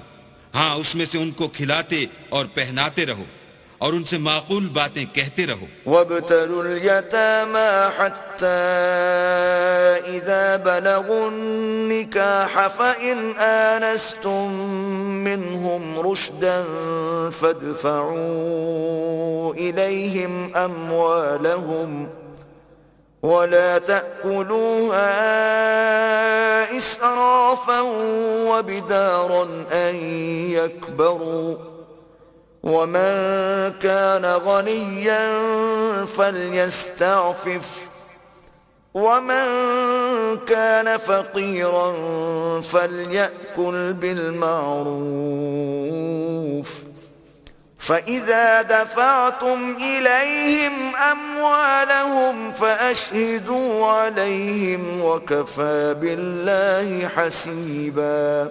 Speaker 2: ہاں اس میں سے ان کو کھلاتے اور پہناتے رہو اور ان سے معقول باتیں کہتے رہو.
Speaker 1: وابتلوا اليتامى حتى إذا بلغوا النكاح فإن آنستم منهم رشدا فادفعوا إليهم أموالهم ولا تأكلوها إسرافا وبدارا أن يكبروا ومن كان غنيا فليستعفف ومن كان فقيرا فليأكل بالمعروف فإذا دفعتم إليهم أموالهم فأشهدوا عليهم وكفى بالله حسيبا.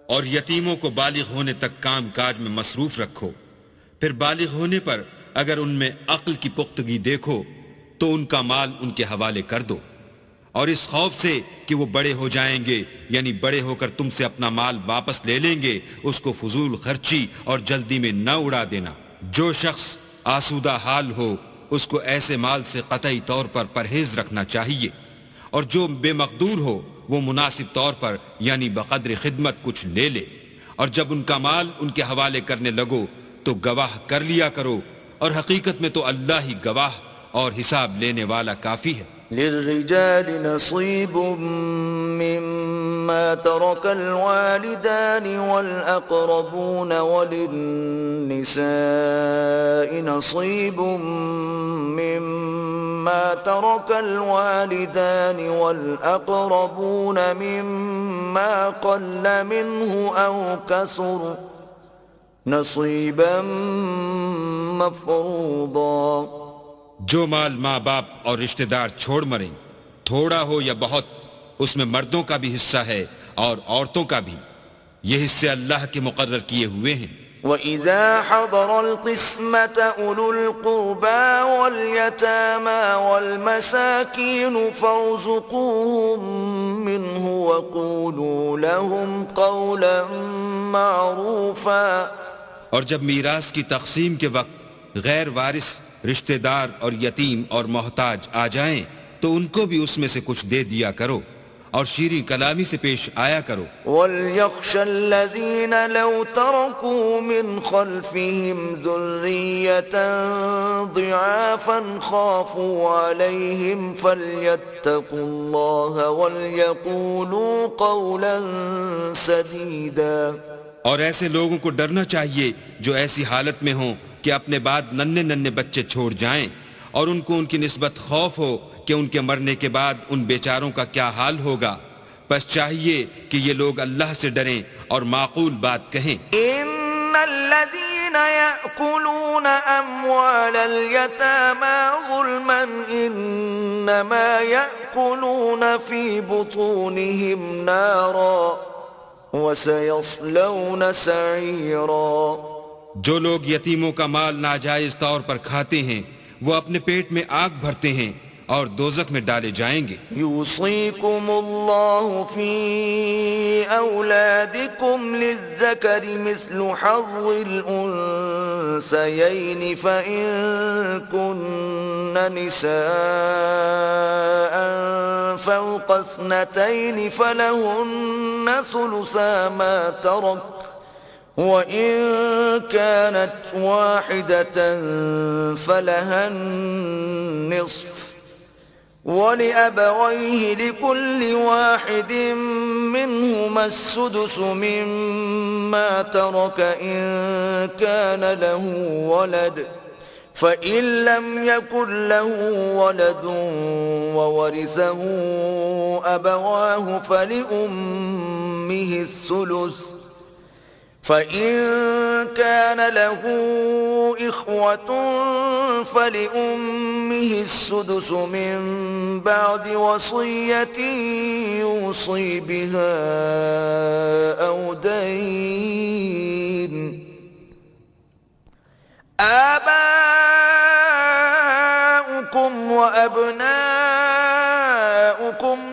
Speaker 2: اور یتیموں کو بالغ ہونے تک کام کاج میں مصروف رکھو. پھر بالغ ہونے پر اگر ان میں عقل کی پختگی دیکھو تو ان کا مال ان کے حوالے کر دو، اور اس خوف سے کہ وہ بڑے ہو جائیں گے یعنی بڑے ہو کر تم سے اپنا مال واپس لے لیں گے اس کو فضول خرچی اور جلدی میں نہ اڑا دینا. جو شخص آسودہ حال ہو اس کو ایسے مال سے قطعی طور پر پرہیز رکھنا چاہیے، اور جو بے مقدور ہو وہ مناسب طور پر یعنی بقدر خدمت کچھ لے لے. اور جب ان کا مال ان کے حوالے کرنے لگو تو گواہ کر لیا کرو، اور حقیقت میں تو اللہ ہی گواہ اور حساب لینے والا کافی ہے.
Speaker 1: للرجال نصيب مما ترك الوالدان والأقربون وللنساء نصيب مما ترك الوالدان والأقربون مما قل منه أو كثر نصيبا مفروضا.
Speaker 2: جو مال ماں باپ اور رشتہ دار چھوڑ مریں تھوڑا ہو یا بہت اس میں مردوں کا بھی حصہ ہے اور عورتوں کا بھی. یہ حصے اللہ کے مقرر کیے ہوئے ہیں.
Speaker 1: وَإِذَا حَضَرَ الْقِسْمَةَ أُولُو الْقُرْبَى وَالْيَتَامَى وَالْمَسَاكِينُ فَارْزُقُوهُم مِّنْهُ وَقُولُوا لَهُمْ قَوْلًا مَّعْرُوفًا.
Speaker 2: اور جب میراث کی تقسیم کے وقت غیر وارث رشتہ دار اور یتیم اور محتاج آ جائیں تو ان کو بھی اس میں سے کچھ دے دیا کرو اور شیریں کلامی سے پیش آیا کرو.
Speaker 1: وَلْيَخْشَ الَّذِينَ لَوْ تَرَكُوا مِنْ خَلْفِهِمْ ذُرِّيَّةً ضِعَافًا خَافُوا عَلَيْهِمْ فَلْيَتَّقُوا اللَّهَ وَلْيَقُولُوا قَوْلًا سَدِيدًا.
Speaker 2: اور ایسے لوگوں کو ڈرنا چاہیے جو ایسی حالت میں ہوں کہ اپنے بعد ننھے ننھے بچے چھوڑ جائیں اور ان کو ان کی نسبت خوف ہو کہ ان کے مرنے کے بعد ان بیچاروں کا کیا حال ہوگا. بس چاہیے کہ یہ لوگ اللہ سے ڈریں اور معقول بات کہیں.
Speaker 1: ان الذين يأكلون اموال اليتامى ظلما انما يأكلون في بطونهم نارا وسيصلون سعيرا.
Speaker 2: جو لوگ یتیموں کا مال ناجائز طور پر کھاتے ہیں وہ اپنے پیٹ میں آگ بھرتے ہیں اور دوزخ میں ڈالے جائیں گے.
Speaker 1: یوصیکم اللہ فی اولادکم للذکر مثل حظ الانثیین فإن کن نساء فوق اثنتین فلہن ثلثا ما ترک وإن كانت واحدة فلها النصف ولأبويه لكل واحد منهما السدس مما ترك إن كان له ولد فإن لم يكن له ولد وورثه أبواه فلأمه الثلث فإن كان له إخوة فلأمه السدس من بعد وصية يوصي بها أو دين. آباؤكم وأبناؤكم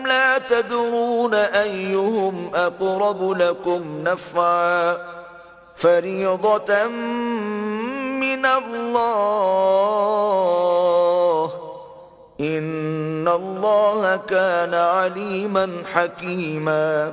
Speaker 1: لا تدرون أيهم أقرب لكم نفعا فريضة من الله إن الله كان عليما حكيما.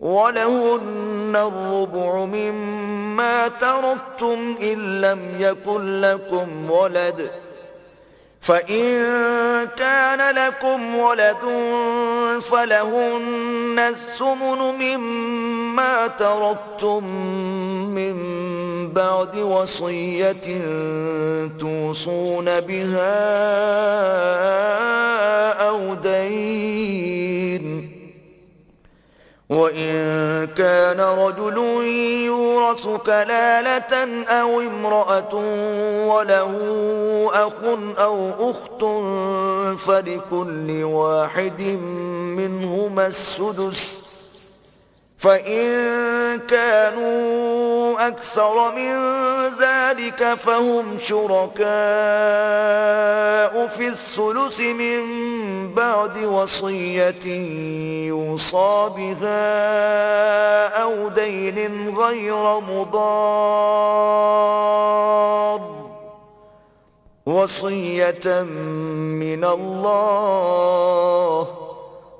Speaker 1: ولهن الربع مما تركتم إن لم يكن لكم ولد فإن كان لكم ولد فلهن الثمن مما تركتم من بعد وصية توصون بها أو دين. وإن كان رجل يورث كلالة أو امرأة وله أخ أو أخت فلكل واحد منهما السدس فإن كانوا أكثر من ذلك فهم شركاء في الثلث من بعد وصية يوصى بها أو دين غير مضار وصية من الله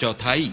Speaker 2: 1/4।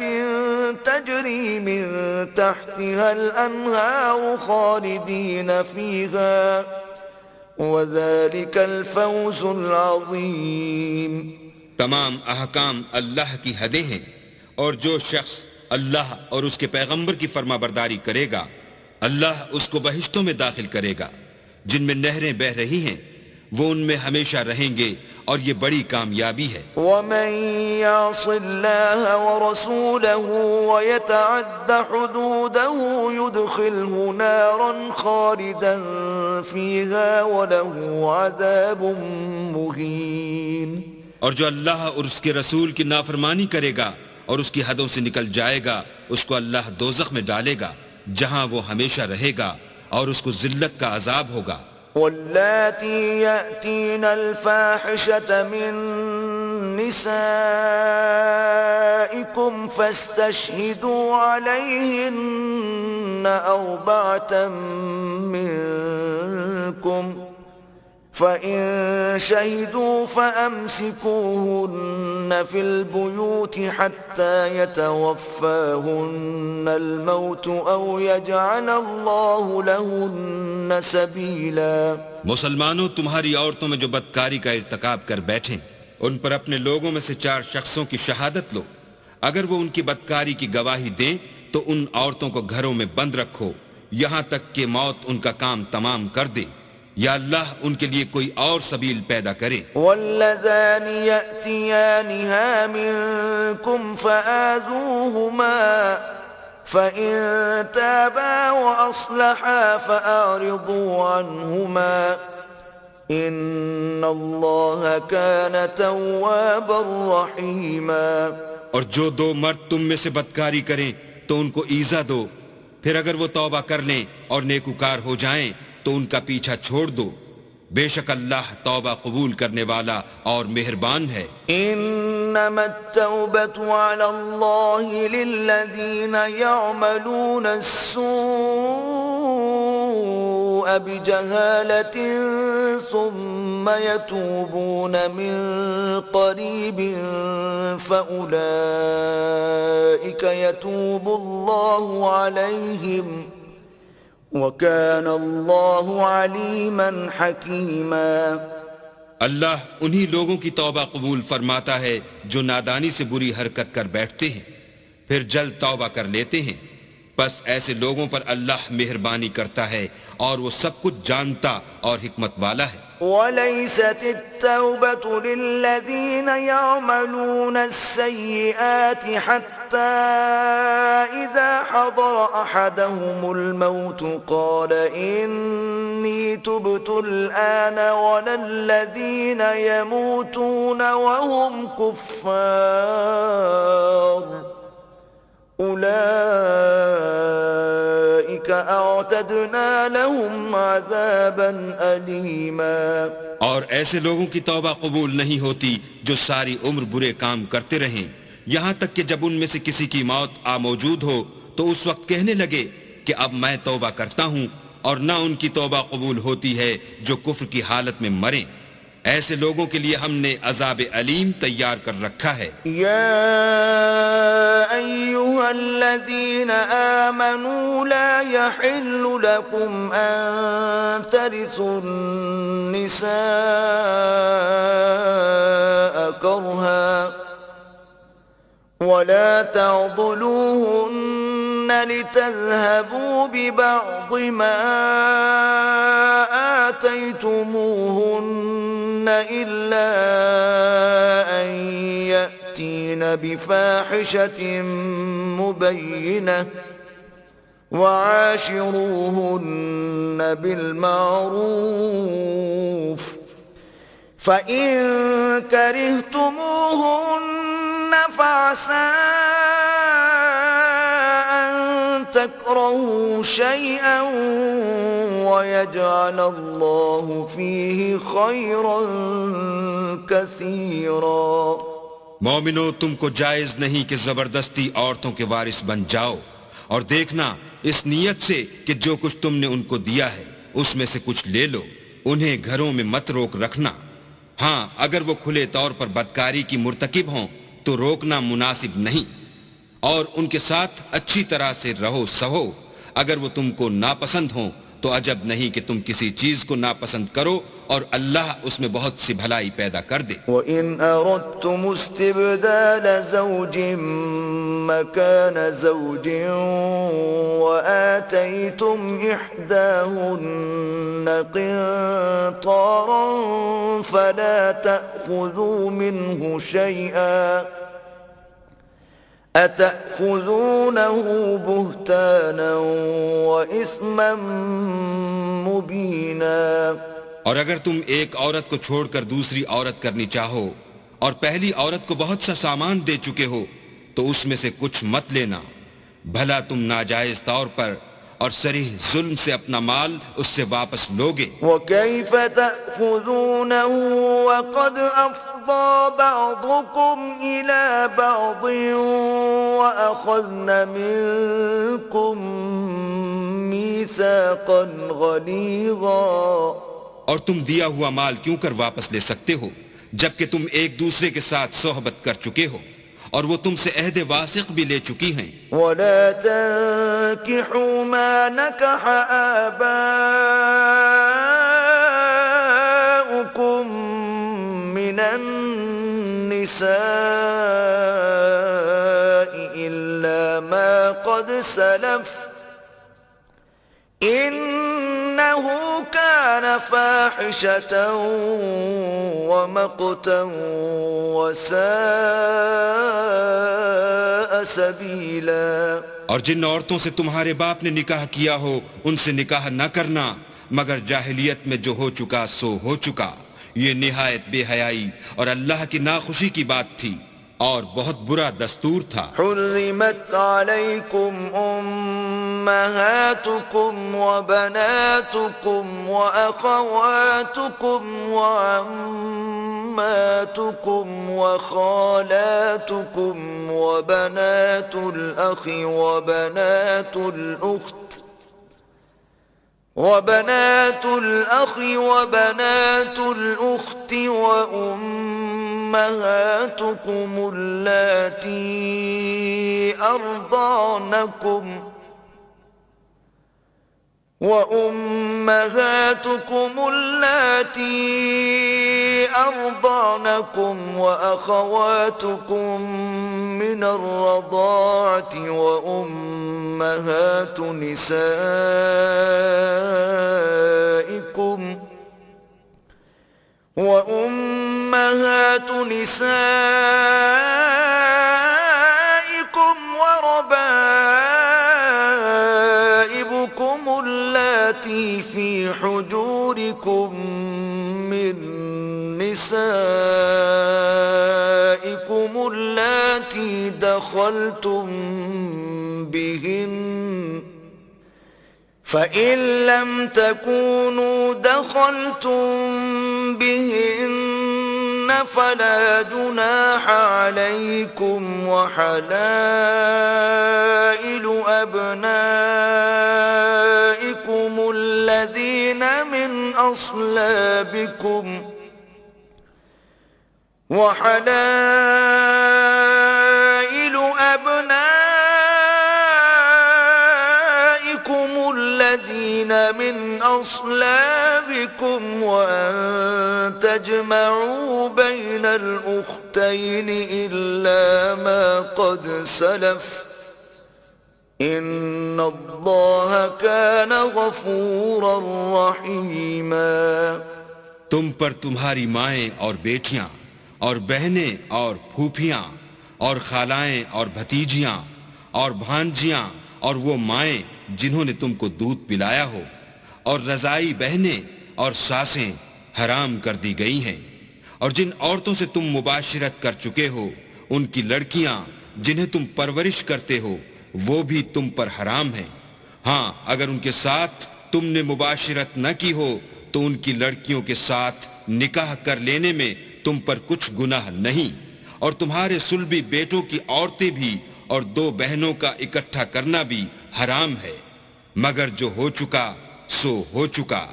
Speaker 1: جنات تجري من تحتها الأنهار خالدين فيها وذلك الفوز العظيم.
Speaker 2: تمام احکام اللہ کی حدیں ہیں، اور جو شخص اللہ اور اس کے پیغمبر کی فرما برداری کرے گا اللہ اس کو بہشتوں میں داخل کرے گا جن میں نہریں بہہ رہی ہیں، وہ ان میں ہمیشہ رہیں گے، اور یہ بڑی کامیابی ہے.
Speaker 1: ومن يعص الله ورسوله ويتعد حدوده يدخله نارا خالدا فيها وله عذاب مهين.
Speaker 2: اور جو اللہ اور اس کے رسول کی نافرمانی کرے گا اور اس کی حدوں سے نکل جائے گا، اس کو اللہ دوزخ میں ڈالے گا جہاں وہ ہمیشہ رہے گا، اور اس کو ذلت کا عذاب ہوگا.
Speaker 1: واللاتي يأتين الفاحشة من نسائكم فاستشهدوا عليهن 4 منكم فإن شهدوا فأمسكوهن في البيوت حتى يتوفاهن الموت أو يجعل الله لهن سبيلا.
Speaker 2: مسلمانوں، تمہاری عورتوں میں جو بدکاری کا ارتکاب کر بیٹھیں ان پر اپنے لوگوں میں سے 4 شخصوں کی شہادت لو. اگر وہ ان کی بدکاری کی گواہی دیں تو ان عورتوں کو گھروں میں بند رکھو یہاں تک کہ موت ان کا کام تمام کر دے، یا اللہ ان کے لیے کوئی اور سبیل پیدا کرے.
Speaker 1: واللذان يأتيانها منكم فآذوهما فإن تابا وأصلحا فأعرضوا عنهما إن الله كان توابا رحيما.
Speaker 2: اور جو 2 مرد تم میں سے بدکاری کریں تو ان کو ایذا دو، پھر اگر وہ توبہ کر لیں اور نیکوکار ہو جائیں تو ان کا پیچھا چھوڑ دو، بے شک اللہ توبہ قبول کرنے والا اور مہربان ہے.
Speaker 1: انما التوبة على الله للذين يعملون السوء بجهالة ثم يتوبون من قريب فأولئك يتوب الله عليهم وَكَانَ اللَّهُ عَلِيمًا حَكِيمًا.
Speaker 2: اللہ انہی لوگوں کی توبہ قبول فرماتا ہے جو نادانی سے بری حرکت کر بیٹھتے ہیں پھر جلد توبہ کر لیتے ہیں، بس ایسے لوگوں پر اللہ مہربانی کرتا ہے اور وہ سب کچھ جانتا اور حکمت والا ہے.
Speaker 1: وَلَيْسَتِ التَّوْبَةُ لِلَّذِينَ يَعْمَلُونَ السَّيِّئَاتِ حَتَّى إِذَا حَضَرَ أَحَدَهُمُ الْمَوْتُ قَالَ إِنِّي تُبْتُ الْآنَ وَلَا الَّذِينَ يَمُوتُونَ وَهُمْ كُفَّارٌ أولئك أعتدنا لهم عذابا أليما.
Speaker 2: اور ایسے لوگوں کی توبہ قبول نہیں ہوتی جو ساری عمر برے کام کرتے رہیں یہاں تک کہ جب ان میں سے کسی کی موت آ موجود ہو تو اس وقت کہنے لگے کہ اب میں توبہ کرتا ہوں، اور نہ ان کی توبہ قبول ہوتی ہے جو کفر کی حالت میں مریں. ایسے لوگوں کے لیے ہم نے عذاب علیم تیار کر رکھا ہے.
Speaker 1: يا أيها الذين آمنوا لا يحل لكم أن ترثوا النساء كرها ولا تعضلوهن لتذهبوا ببعض ما آتيتموهن إلا أن يأتين بفاحشة مبينة وعاشروهن بالمعروف فإن كرهتموهن فعسى تكرهوا شيئا ويجعل الله فيه خيرا كثيرا.
Speaker 2: مومنو، تم کو جائز نہیں کہ زبردستی عورتوں کے وارث بن جاؤ، اور دیکھنا اس نیت سے کہ جو کچھ تم نے ان کو دیا ہے اس میں سے کچھ لے لو، انہیں گھروں میں مت روک رکھنا. ہاں، اگر وہ کھلے طور پر بدکاری کی مرتکب ہوں تو روکنا مناسب نہیں، اور ان کے ساتھ اچھی طرح سے رہو سہو. اگر وہ تم کو ناپسند ہوں تو عجب نہیں کہ تم کسی چیز کو ناپسند کرو اور اللہ اس میں بہت سی بھلائی پیدا کر دے.
Speaker 1: وَإِنْ أَرَدْتُمُ اسْتِبْدَالَ زَوْجٍ مَّكَانَ زَوْجٍ وَآتَيْتُمْ إِحْدَاهُنَّ قِنطَارًا فَلَا تَأْخُذُوا مِنْهُ شَيْئًا أَتَأْخُذُونَهُ بُهْتَانًا وَإِثْمًا مُّبِينًا.
Speaker 2: اور اگر تم ایک عورت کو چھوڑ کر دوسری عورت کرنی چاہو اور پہلی عورت کو بہت سا سامان دے چکے ہو تو اس میں سے کچھ مت لینا، بھلا تم ناجائز طور پر اور صریح ظلم سے اپنا مال اس سے واپس لوگے.
Speaker 1: وَكَيْفَ تَأْخُذُونَهُ وَقَدْ أَفْضَىٰ بَعْضُكُمْ إِلَىٰ بَعْضٍ وَأَخَذْنَ مِنكُم مِّيثَاقًا غَلِيظًا.
Speaker 2: اور تم دیا ہوا مال کیوں کر واپس لے سکتے ہو جبکہ تم ایک دوسرے کے ساتھ صحبت کر چکے ہو اور وہ تم سے عہد واثق بھی لے چکی ہیں.
Speaker 1: وَلَا تَنكِحُوا مَا نَكَحَ آبَاؤُكُم مِّنَ النِّسَاءِ إِلَّا مَا قَدْ سَلَفَ إِنَّهُ كَانَ فَاحِشَةً وَمَقْتًا وَسَاءَ سَبِيلًا.
Speaker 2: اور جن عورتوں سے تمہارے باپ نے نکاح کیا ہو ان سے نکاح نہ کرنا مگر جاہلیت میں جو ہو چکا سو ہو چکا. یہ نہایت بے حیائی اور اللہ کی ناخوشی کی بات تھی اور بہت برا دستور تھا.
Speaker 1: حرمت علیکم امہاتکم وبناتکم واخواتکم وعماتکم وخالاتکم وبنات الاخ وبنات الاخت وأمهاتكم اللاتي أرضعنكم وأخواتكم من الرضاعة وأمهات نسائكم وربائبكم اللاتي في حجوركم من نسائكم اللاتي دخلتم بهن فإن لم تكونوا دخلتم بهن فلا جناح عليكم وحلائل أبنائكم الذين من أصلابكم وأن تجمعوا بين الأختين إلا ما قد سلف إن الله كان غفورا رحيما.
Speaker 2: تم پر تمہاری مائیں اور بیٹیاں اور بہنیں اور پھوپھیاں اور خالائیں اور بھتیجیاں اور بھانجیاں اور وہ مائیں جنہوں نے تم کو دودھ پلایا ہو اور رضائی بہنیں اور ساسیں حرام کر دی گئی ہیں. اور جن عورتوں سے تم مباشرت کر چکے ہو ان کی لڑکیاں جنہیں تم پرورش کرتے ہو وہ بھی تم پر حرام ہیں. ہاں اگر ان کے ساتھ تم نے مباشرت نہ کی ہو تو ان کی لڑکیوں کے ساتھ نکاح کر لینے میں تم پر کچھ گناہ نہیں. اور تمہارے صلبی بیٹوں کی عورتیں بھی اور دو بہنوں کا اکٹھا کرنا بھی حرام ہے مگر جو ہو چکا سو ہو چکا.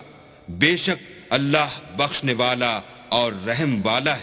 Speaker 2: بے شک اللہ بخشنے والا اور رحم والا ہے.